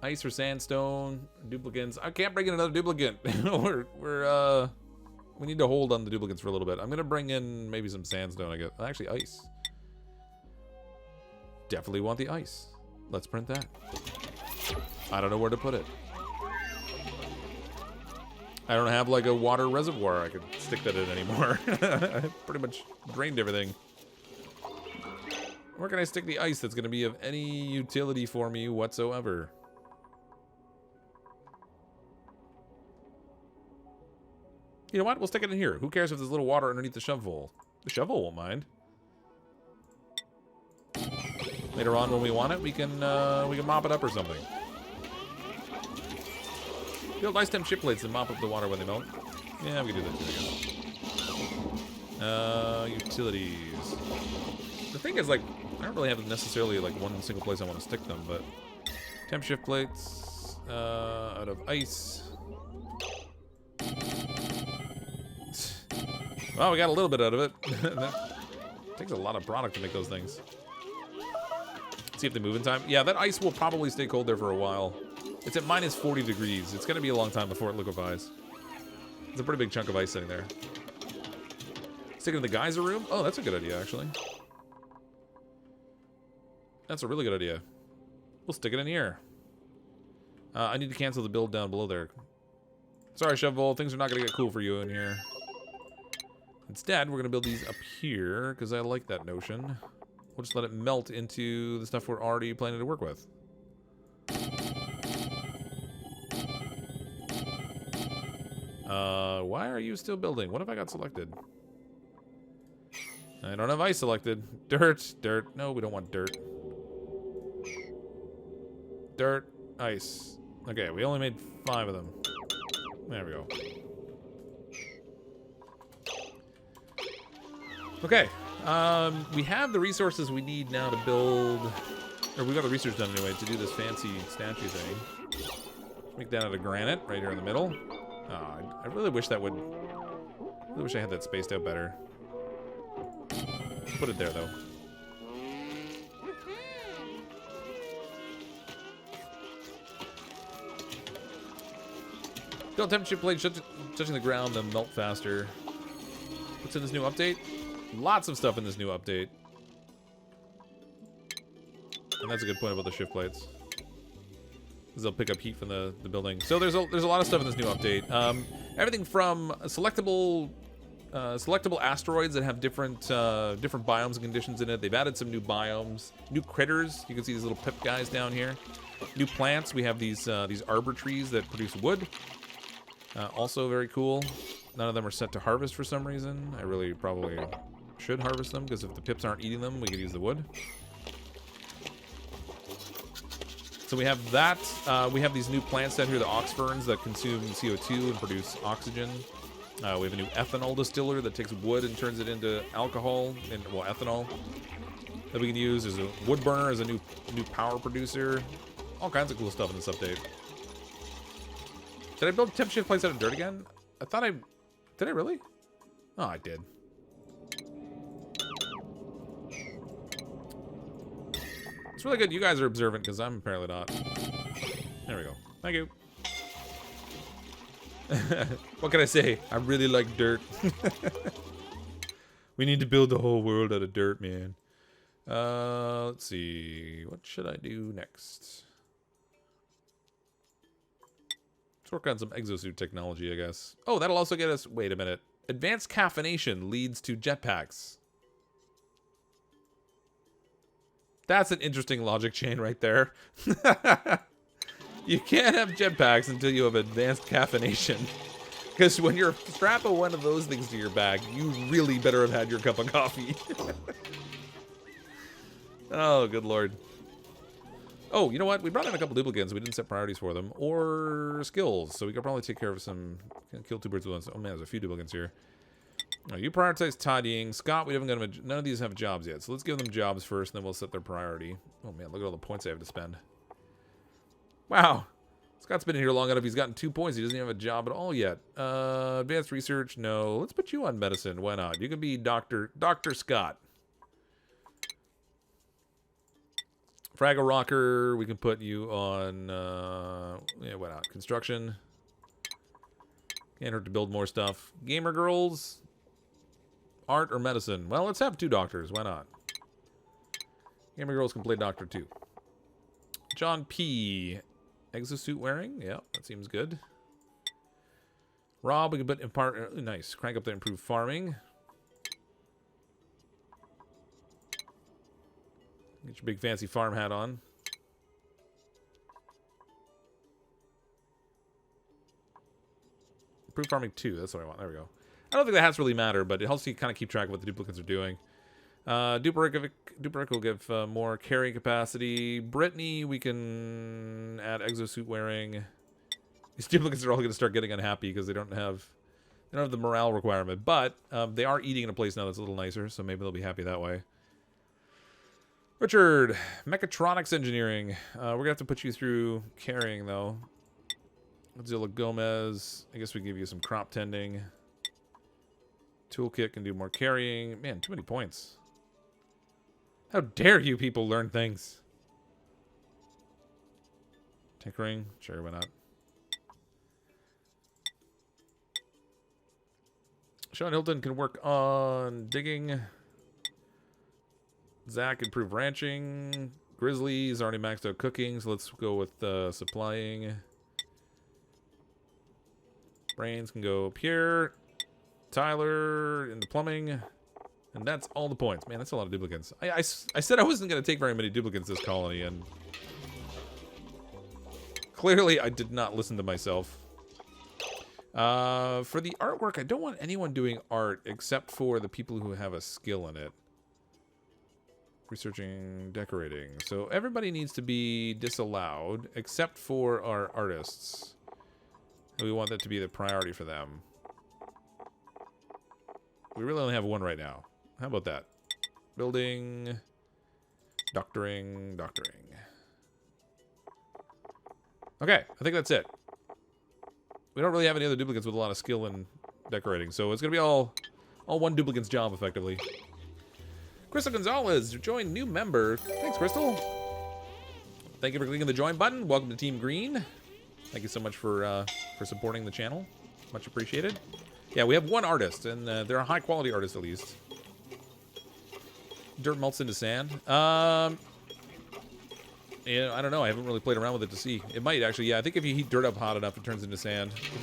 Ice or sandstone. Duplicates. I can't bring in another duplicate. We need to hold on the duplicates for a little bit. I'm gonna bring in maybe some sandstone, I guess. Actually, ice. Definitely want the ice. Let's print that. I don't know where to put it. I don't have like a water reservoir I could stick that in anymore. I pretty much drained everything. Where can I stick the ice that's going to be of any utility for me whatsoever? You know what? We'll stick it in here. Who cares if there's a little water underneath the shovel? The shovel won't mind. Later on when we want it, we can mop it up or something. Build ice temp ship plates and mop up the water when they melt. Yeah, we can do that too, I guess. Utilities. The thing is, like, I don't really have necessarily like one single place I want to stick them, but temp shift plates out of ice. Well, we got a little bit out of it. That takes a lot of product to make those things. Let's see if they move in time. Yeah, that ice will probably stay cold there for a while. It's at minus 40 degrees. It's going to be a long time before it liquefies. It's a pretty big chunk of ice sitting there. Stick it in the geyser room? Oh, that's a good idea, actually. That's a really good idea. We'll stick it in here. I need to cancel the build down below there. Sorry, Shovel. Things are not going to get cool for you in here. Instead, we're going to build these up here, because I like that notion. We'll just let it melt into the stuff we're already planning to work with. Why are you still building? What if I got selected? I don't have ice selected. Dirt, dirt. No, we don't want dirt. Dirt, ice. Okay, we only made 5 of them. There we go. Okay, we have the resources we need now to build, or we got the research done anyway to do this fancy statue thing. Make that out of granite right here in the middle. Oh, I really wish that would. I really wish I had that spaced out better. Put it there though. Build temperature plate touching the ground, then melt faster. What's in this new update? Lots of stuff in this new update. And that's a good point about the shift plates. Because they'll pick up heat from the building. So there's a lot of stuff in this new update. Everything from selectable asteroids that have different biomes and conditions in it. They've added some new biomes, new critters. You can see these little pip guys down here. New plants. We have these arbor trees that produce wood. Also very cool. None of them are set to harvest for some reason. I really probably should harvest them, because if the pips aren't eating them, we could use the wood. So we have that. We have these new plants down here, the ox ferns, that consume CO2 and produce oxygen. We have a new ethanol distiller that takes wood and turns it into alcohol, and well, ethanol, that we can use. There's a wood burner as a new power producer. All kinds of cool stuff in this update. Did I build temp shift plates out of dirt again? I thought I... Did I really? Oh, I did. It's really good you guys are observant, because I'm apparently not. There we go. Thank you. What can I say? I really like dirt. We need to build the whole world out of dirt, man. Let's see. What should I do next? Let's work on some exosuit technology, I guess. Oh, that'll also get us... Wait a minute. Advanced caffeination leads to jetpacks. That's an interesting logic chain right there. You can't have jetpacks until you have advanced caffeination. Because when you're strapping one of those things to your back, you really better have had your cup of coffee. Oh, good lord. Oh, you know what? We brought in a couple duplicants. We didn't set priorities for them. Or skills. So we could probably take care of some... Kill two birds with one stone. Oh man, there's a few duplicants here. Oh, you prioritize tidying. Scott, we haven't got him... None of these have jobs yet. So let's give them jobs first, and then we'll set their priority. Oh man, look at all the points I have to spend. Wow. Scott's been in here long enough. He's gotten 2 points. He doesn't even have a job at all yet. Advanced research, no. Let's put you on medicine. Why not? You can be Dr. Scott. Fraggle Rocker, we can put you on, yeah, why not? Construction. Can't hurt to build more stuff. Gamer Girls. Art or medicine. Well, let's have 2 doctors. Why not? Gamer Girls can play doctor too. John P. Exosuit wearing. Yeah, that seems good. Rob, we can put in part. Nice. Crank up the improved farming. Get your big fancy farm hat on. Improved farming 2. That's what I want. There we go. I don't think the hats really matter, but it helps you kind of keep track of what the duplicates are doing. Duperic will give more carrying capacity. Brittany, we can add exosuit wearing. These duplicates are all going to start getting unhappy because they don't have the morale requirement. But they are eating in a place now that's a little nicer, so maybe they'll be happy that way. Richard, mechatronics engineering. We're going to have to put you through carrying, though. Zilla Gomez, I guess we give you some crop tending. Toolkit can do more carrying. Man, too many points. How dare you people learn things? Tinkering? Sure, why not? Sean Hilton can work on digging. Zach, improve ranching. Grizzly's already maxed out cooking, so let's go with supplying. Brains can go up here. Tyler into plumbing. And that's all the points. Man, that's a lot of duplicates. I said I wasn't going to take very many duplicates this colony, and clearly I did not listen to myself. For the artwork, I don't want anyone doing art except for the people who have a skill in it. Researching, decorating. So everybody needs to be disallowed except for our artists. We want that to be the priority for them. We really only have one right now. How about that? Building, doctoring. Okay, I think that's it. We don't really have any other duplicates with a lot of skill in decorating, so it's gonna be all one duplicate's job effectively. Crystal Gonzalez joined new member. Thanks, Crystal. Thank you for clicking the join button. Welcome to Team Green. Thank you so much for supporting the channel. Much appreciated. Yeah, we have one artist, and they're a high-quality artist at least. Dirt melts into sand. Yeah, I don't know. I haven't really played around with it to see. It might actually. Yeah, I think if you heat dirt up hot enough, it turns into sand. If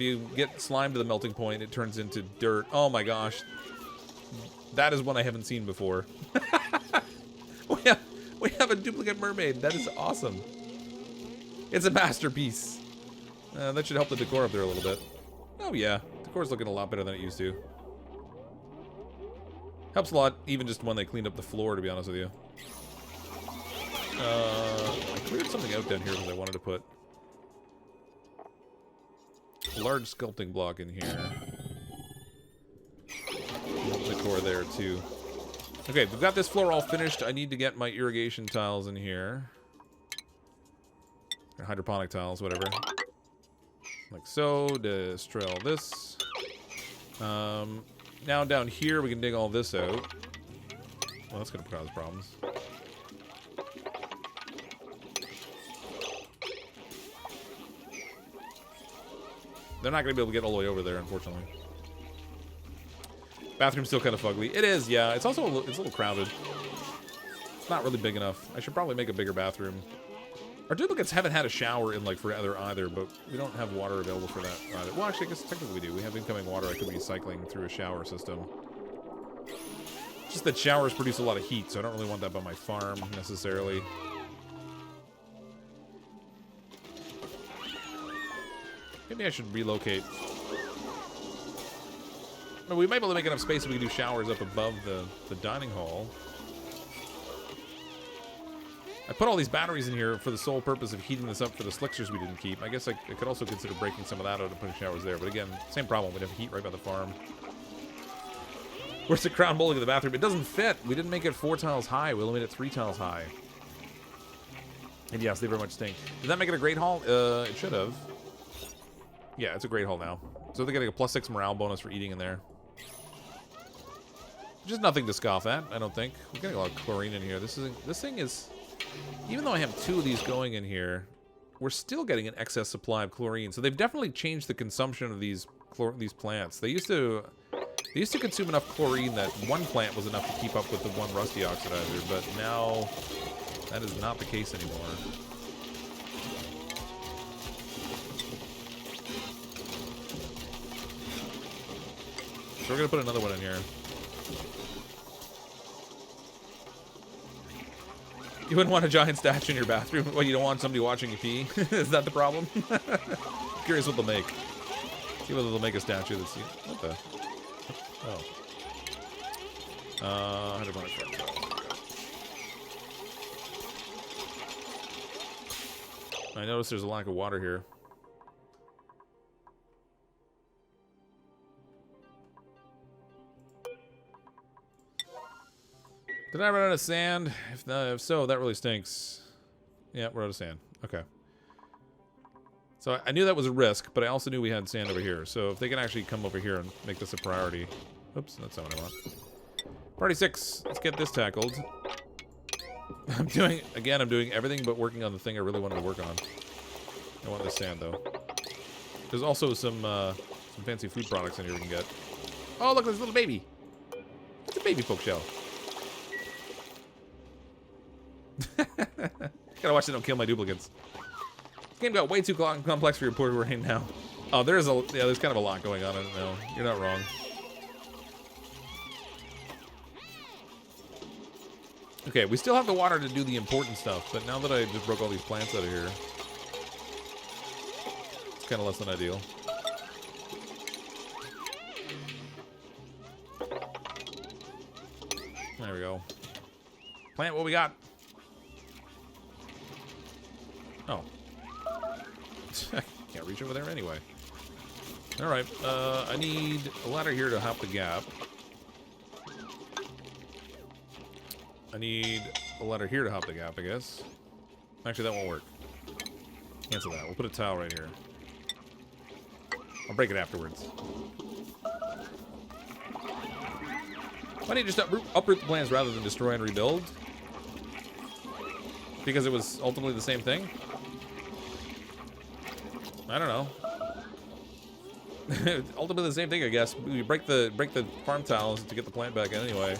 you get slime to the melting point, it turns into dirt. Oh my gosh, that is one I haven't seen before. we have a duplicate mermaid. That is awesome. It's a masterpiece. That should help the decor up there a little bit. Oh yeah, decor's looking a lot better than it used to. Helps a lot, even just when they cleaned up the floor, to be honest with you. I cleared something out down here because I wanted to put a large sculpting block in here. Decor there too. Okay, we've got this floor all finished. I need to get my irrigation tiles in here. Or hydroponic tiles, whatever. Like so. Destroy all this. Now down here we can dig all this out. Well, that's going to cause problems. They're not going to be able to get all the way over there, unfortunately. Bathroom's still kind of fugly. It is, yeah. It's also it's a little crowded. It's not really big enough. I should probably make a bigger bathroom. Our duplicates haven't had a shower in, like, forever either, but we don't have water available for that either. Well, actually, I guess technically we do. We have incoming water I could be cycling through a shower system. Just that showers produce a lot of heat, so I don't really want that by my farm, necessarily. Maybe I should relocate. Well, we might be able to make enough space so we can do showers up above the dining hall. I put all these batteries in here for the sole purpose of heating this up for the slicksters we didn't keep. I guess I could also consider breaking some of that out and putting showers there. But again, same problem. We'd have heat right by the farm. Where's the crown molding of the bathroom? It doesn't fit. We didn't make it 4 tiles high. We only made it 3 tiles high. And yes, they very much stink. Did that make it a great hall? It should have. Yeah, it's a great hall now. So they're getting a +6 morale bonus for eating in there. Just nothing to scoff at, I don't think. We're getting a lot of chlorine in here. This thing is... Even though I have 2 of these going in here, we're still getting an excess supply of chlorine. So they've definitely changed the consumption of these plants. They used to consume enough chlorine that one plant was enough to keep up with the one rusty oxidizer, but now that is not the case anymore. So we're gonna put another one in here. You wouldn't want a giant statue in your bathroom? Well, you don't want somebody watching you pee? Is that the problem? Curious what they'll make. See whether they'll make a statue that's... What the... Oh. Hydroponic farm. I noticed there's a lack of water here. Did I run out of sand? If so, that really stinks. Yeah, we're out of sand. Okay. So I knew that was a risk, but I also knew we had sand over here. So if they can actually come over here and make this a priority. Oops, that's not what I want. Party 6. Let's get this tackled. I'm doing everything but working on the thing I really wanted to work on. I want this sand, though. There's also some fancy food products in here we can get. Oh, look, there's a little baby. It's a baby poke shell. Gotta watch they don't kill my duplicates. This game got way too complex for your poor brain now. Oh, there's kind of a lot going on in it now. You're not wrong. Okay, we still have the water to do the important stuff, but now that I just broke all these plants out of here, it's kind of less than ideal. There we go. Plant what we got. Oh. Can't reach over there anyway. Alright, I need a ladder here to hop the gap. I need a ladder here to hop the gap, I guess. Actually, that won't work. Cancel that. We'll put a tile right here. I'll break it afterwards. Why don't you just uproot the plans rather than destroy and rebuild? Because it was ultimately the same thing? I don't know. Ultimately the same thing, I guess. We break the farm tiles to get the plant back in anyway.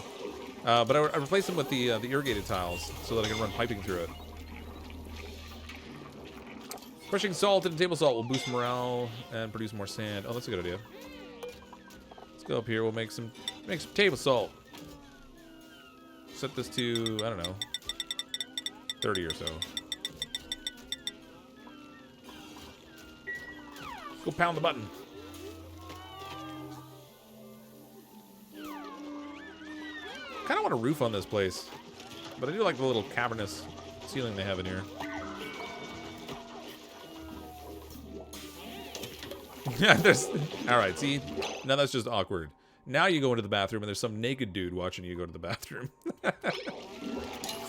But I replaced them with the irrigated tiles so that I can run piping through it. Crushing salt and table salt will boost morale and produce more sand. Oh, that's a good idea. Let's go up here. We'll make some table salt. Set this to, I don't know, 30 or so. Let's go pound the button. Kind of want a roof on this place, but I do like the little cavernous ceiling they have in here. Yeah, there's... Alright, see? Now that's just awkward. Now you go into the bathroom and there's some naked dude watching you go to the bathroom.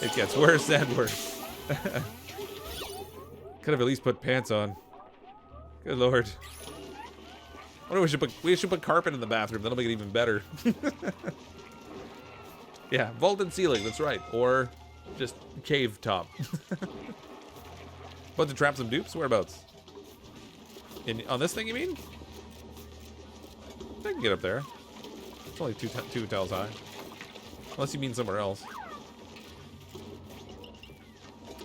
It gets worse and worse. Could have at least put pants on. Good lord. I wonder we should put carpet in the bathroom. That'll make it even better. Yeah, vaulted ceiling, that's right. Or just cave top. But to trap some dupes? Whereabouts? On this thing, you mean? I can get up there. It's only two tiles high. Unless you mean somewhere else.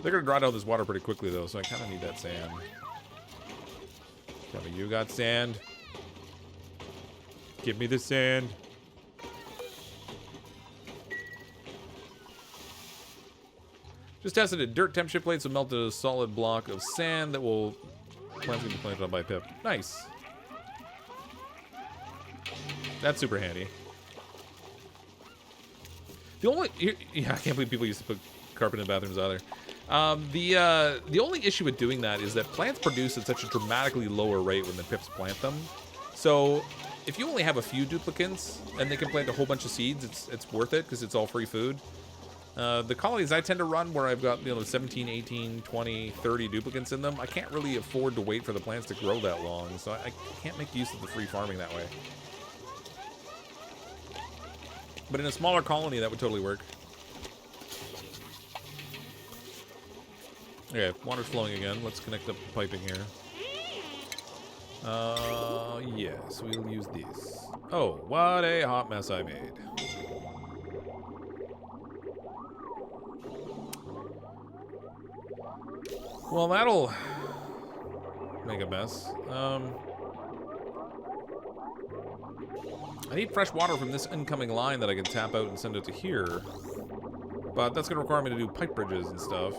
They're gonna dry down this water pretty quickly though, so I kind of need that sand. Tell me you got sand. Give me the sand. Just tested it. Dirt temperature plates will melt a solid block of sand that will plants will be planted on by Pip. Nice. That's super handy. The only yeah, I can't believe people used to put carpet in bathrooms either. The only issue with doing that is that plants produce at such a dramatically lower rate when the Pips plant them. So if you only have a few duplicants and they can plant a whole bunch of seeds, it's worth it because it's all free food. The colonies I tend to run where I've got 17, 18, 20, 30 duplicants in them, I can't really afford to wait for the plants to grow that long, so I can't make use of the free farming that way. But in a smaller colony, that would totally work. Okay, water's flowing again. Let's connect up the piping here. Yes, we'll use these. Oh, what a hot mess I made. Well, that'll make a mess. I need fresh water from this incoming line that I can tap out and send it to here. But that's going to require me to do pipe bridges and stuff.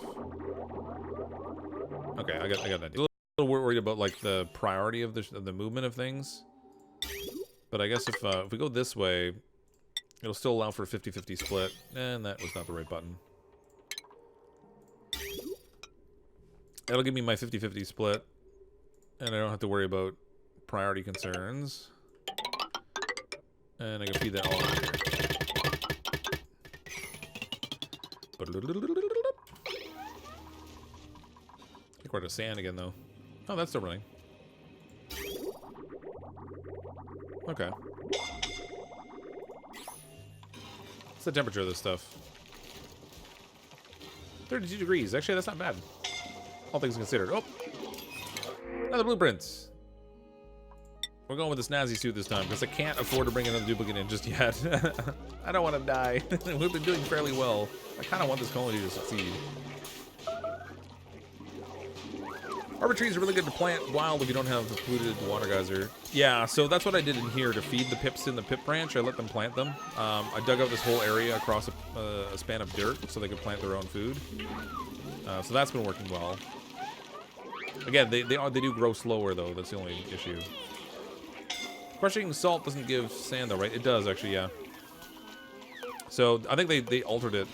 Okay, I got that. A little worried about like the priority of the movement of things. But I guess if we go this way, it'll still allow for a 50-50 split. And that was not the right button. That'll give me my 50-50 split. And I don't have to worry about priority concerns. And I can feed that all in here. I think we're to sand again, though. Oh, that's still running. Okay. What's the temperature of this stuff? 32 degrees. Actually, that's not bad. All things considered. Oh! Another blueprint. We're going with the snazzy suit this time, because I can't afford to bring another duplicate in just yet. I don't want to die. We've been doing fairly well. I kind of want this colony to succeed. Arbor trees are really good to plant wild if you don't have a polluted water geyser. Yeah, so that's what I did in here to feed the pips in the pip branch. I let them plant them. I dug out this whole area across a span of dirt so they could plant their own food. So that's been working well. Again, they do grow slower though. That's the only issue. Crushing salt doesn't give sand though, right? It does actually, yeah. So I think they altered it.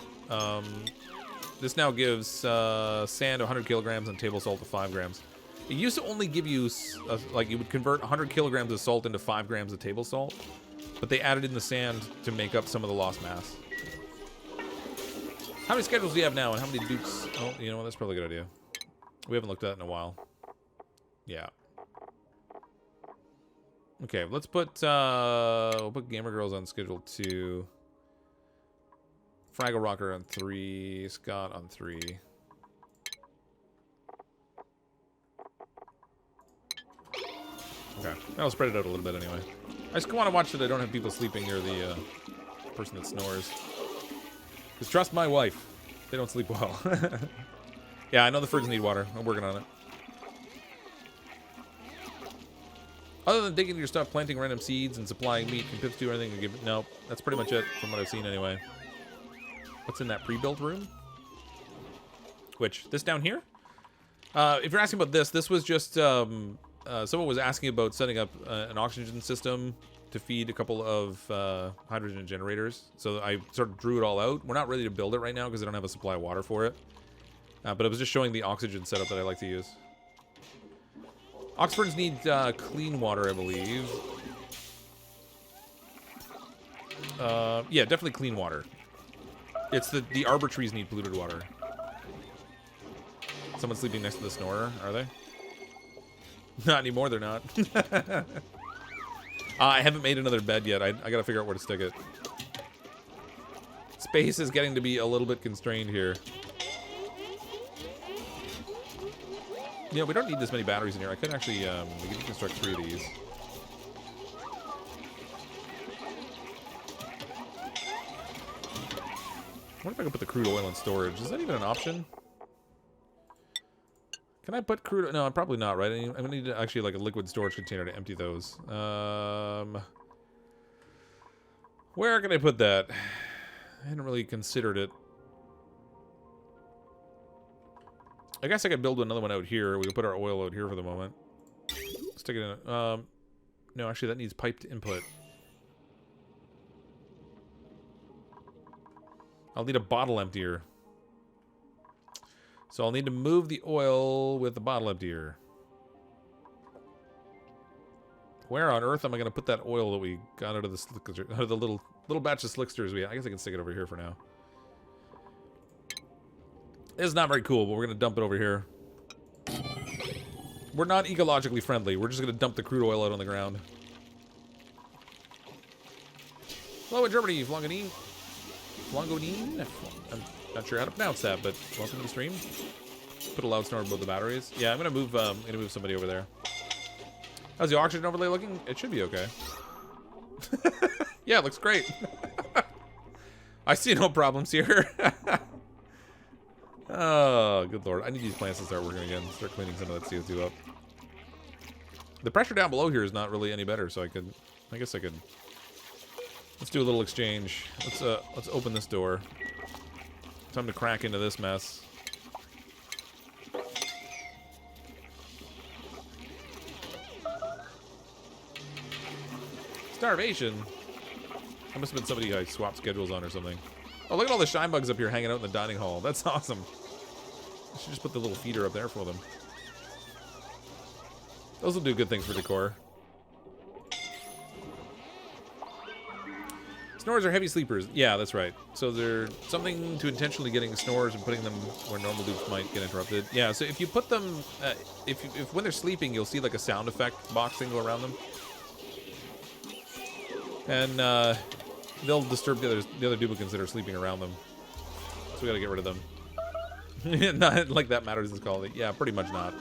This now gives sand 100 kilograms and table salt to 5 grams. It used to only give you, like, you would convert 100 kilograms of salt into 5 grams of table salt, but they added in the sand to make up some of the lost mass. How many schedules do you have now, and how many dukes? Oh, you know what? That's probably a good idea. We haven't looked at that in a while. Yeah. Okay, let's put we'll put Gamer Girls on schedule 2. Fraggle Rocker on 3. Scott on 3. Okay, I'll spread it out a little bit anyway. I just want to watch that I don't have people sleeping near the person that snores. Because trust my wife, they don't sleep well. Yeah, I know the Ferds need water. I'm working on it. Other than digging your stuff, planting random seeds, and supplying meat, can Pips do anything to give? No, that's pretty much it from what I've seen anyway. What's in that pre-built room? Which, this down here? If you're asking about this, this was just, someone was asking about setting up an oxygen system to feed a couple of hydrogen generators. So I sort of drew it all out. We're not ready to build it right now because I don't have a supply of water for it. But I was just showing the oxygen setup that I like to use. Oxfords need clean water, I believe. Yeah, definitely clean water. It's the arbor trees need polluted water. Someone sleeping next to the snorer, are they? Not anymore, they're not. I haven't made another bed yet. I gotta figure out where to stick it. Space is getting to be a little bit constrained here. Yeah, we don't need this many batteries in here. I could actually, we could construct 3 of these. What if I could put the crude oil in storage? Is that even an option? Can I put crude? No, probably not, right? I'm gonna need actually like a liquid storage container to empty those. Where can I put that? I hadn't really considered it. I guess I could build another one out here. We could put our oil out here for the moment. Stick it in. No, actually, that needs piped input. I'll need a bottle emptier. So I'll need to move the oil with the bottle emptier. Where on earth am I going to put that oil that we got out of the slickster, out of the little batch of slicksters we had? I guess I can stick it over here for now. It's not very cool, but we're going to dump it over here. We're not ecologically friendly. We're just going to dump the crude oil out on the ground. Hello in Germany, Flongonine. Flongonine? I'm not sure how to pronounce that, but welcome to the stream. Put a loud snore above the batteries. Yeah, I'm gonna move somebody over there. How's the oxygen overlay looking? It should be okay. Yeah, it looks great. I see no problems here. Oh, good lord. I need these plants to start working again. Start cleaning some of that CO2 up. The pressure down below here is not really any better, so I guess I could. Let's do a little exchange. Let's open this door. Time to crack into this mess. Starvation. That must have been somebody I swapped schedules on or something. Oh, look at all the shine bugs up here hanging out in the dining hall. That's awesome. I should just put the little feeder up there for them. Those will do good things for decor. Snores are heavy sleepers. Yeah, that's right. So they're something to intentionally getting snores and putting them where normal loops might get interrupted. Yeah, so if you put them, if when they're sleeping, you'll see like a sound effect box thing go around them. And they'll disturb the other duplicants that are sleeping around them. So we gotta get rid of them. Not like that matters this quality. Yeah, pretty much not.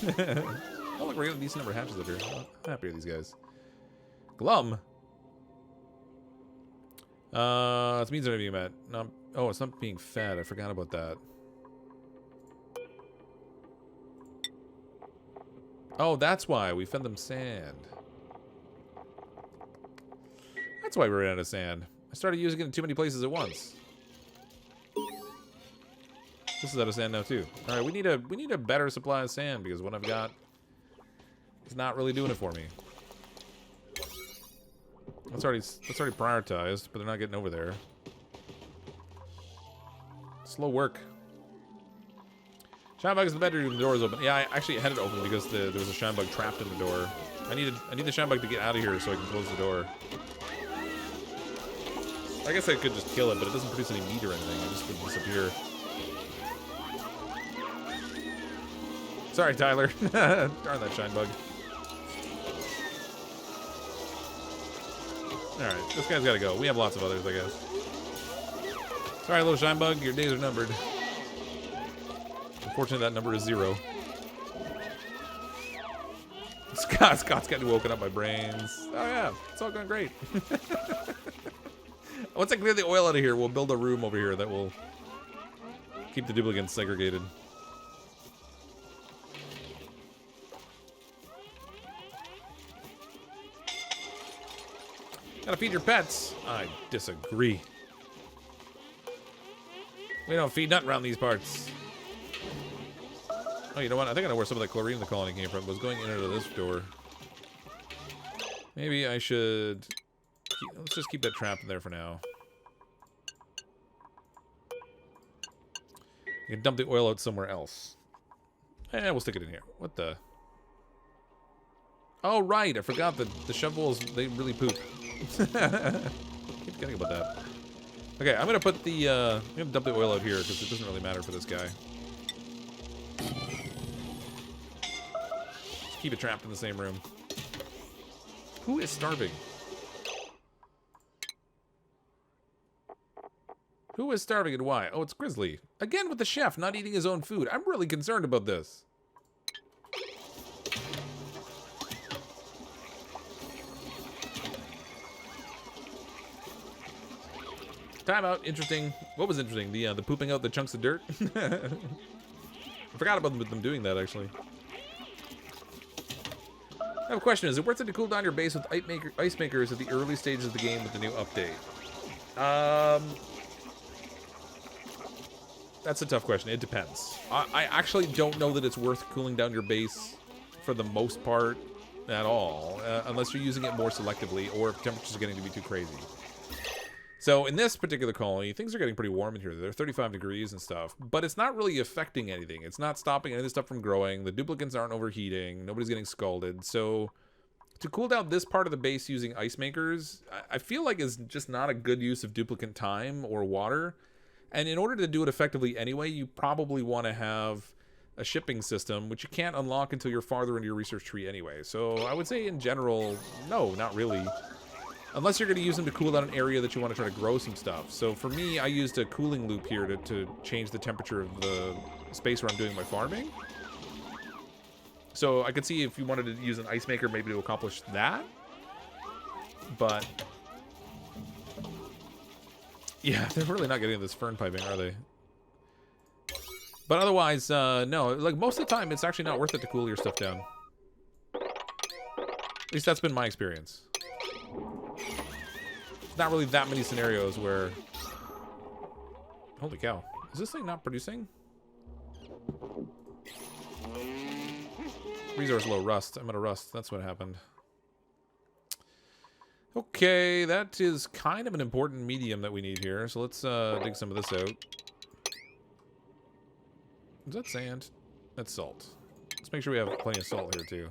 Oh, look, we're getting a decent number of hatches up here. How happy are these guys? Glum. It means they're not being met. No, oh, it's not being fed. I forgot about that. Oh, that's why we fed them sand. That's why we ran out of sand. I started using it in too many places at once. This is out of sand now too. All right, we need a better supply of sand because what I've got is not really doing it for me. That's already prioritized, but they're not getting over there. Slow work. Shine bug's in the bedroom. The door is open. Yeah, I actually had it open because there was a shine bug trapped in the door. I need the shine bug to get out of here so I can close the door. I guess I could just kill it, but it doesn't produce any meat or anything. It just would disappear. Sorry, Tyler. Darn that shine bug. Alright, this guy's gotta go. We have lots of others, I guess. Sorry, little shine bug, your days are numbered. Unfortunately, that number is 0. Scott's got me woken up my brains. Oh yeah, it's all going great. Once I clear the oil out of here, we'll build a room over here that will keep the duplicates segregated. Gotta feed your pets. I disagree. We don't feed nothing around these parts. Oh, you know what? I think I know where some of the chlorine in the colony came from. It was going in and out of this door. Maybe I should... Let's just keep that trap in there for now. You can dump the oil out somewhere else. Eh, we'll stick it in here. What the... Oh, right. I forgot that the shovels, they really poop. Keep forgetting about that. Okay, I'm gonna put the I'm gonna dump the oil out here because it doesn't really matter for this guy. Just keep it trapped in the same room. Who is starving? Who is starving and why? Oh, it's Grizzly. Again with the chef not eating his own food. I'm really concerned about this. Time out. Interesting. What was interesting? The pooping out the chunks of dirt? I forgot about them doing that, actually. I have a question. Is it worth it to cool down your base with ice makers at the early stages of the game with the new update? That's a tough question. It depends. I actually don't know that it's worth cooling down your base for the most part at all, unless you're using it more selectively or if temperatures are getting to be too crazy. So in this particular colony, things are getting pretty warm in here. They're 35 degrees and stuff, but it's not really affecting anything. It's not stopping any of the stuff from growing. The duplicants aren't overheating. Nobody's getting scalded. So to cool down this part of the base using ice makers, I feel like is just not a good use of duplicant time or water. And in order to do it effectively anyway, you probably want to have a shipping system, which you can't unlock until you're farther into your research tree anyway. So I would say in general, no, not really. Unless you're going to use them to cool down an area that you want to try to grow some stuff. So for me, I used a cooling loop here to change the temperature of the space where I'm doing my farming. So I could see if you wanted to use an ice maker maybe to accomplish that. But yeah, they're really not getting this fern piping, are they? But otherwise, no. Like most of the time, it's actually not worth it to cool your stuff down. At least that's been my experience. Not really that many scenarios where... Holy cow. Is this thing not producing? Resource low. Rust. I'm out of rust. That's what happened. Okay, that is kind of an important medium that we need here. So let's dig some of this out. Is that sand? That's salt. Let's make sure we have plenty of salt here too.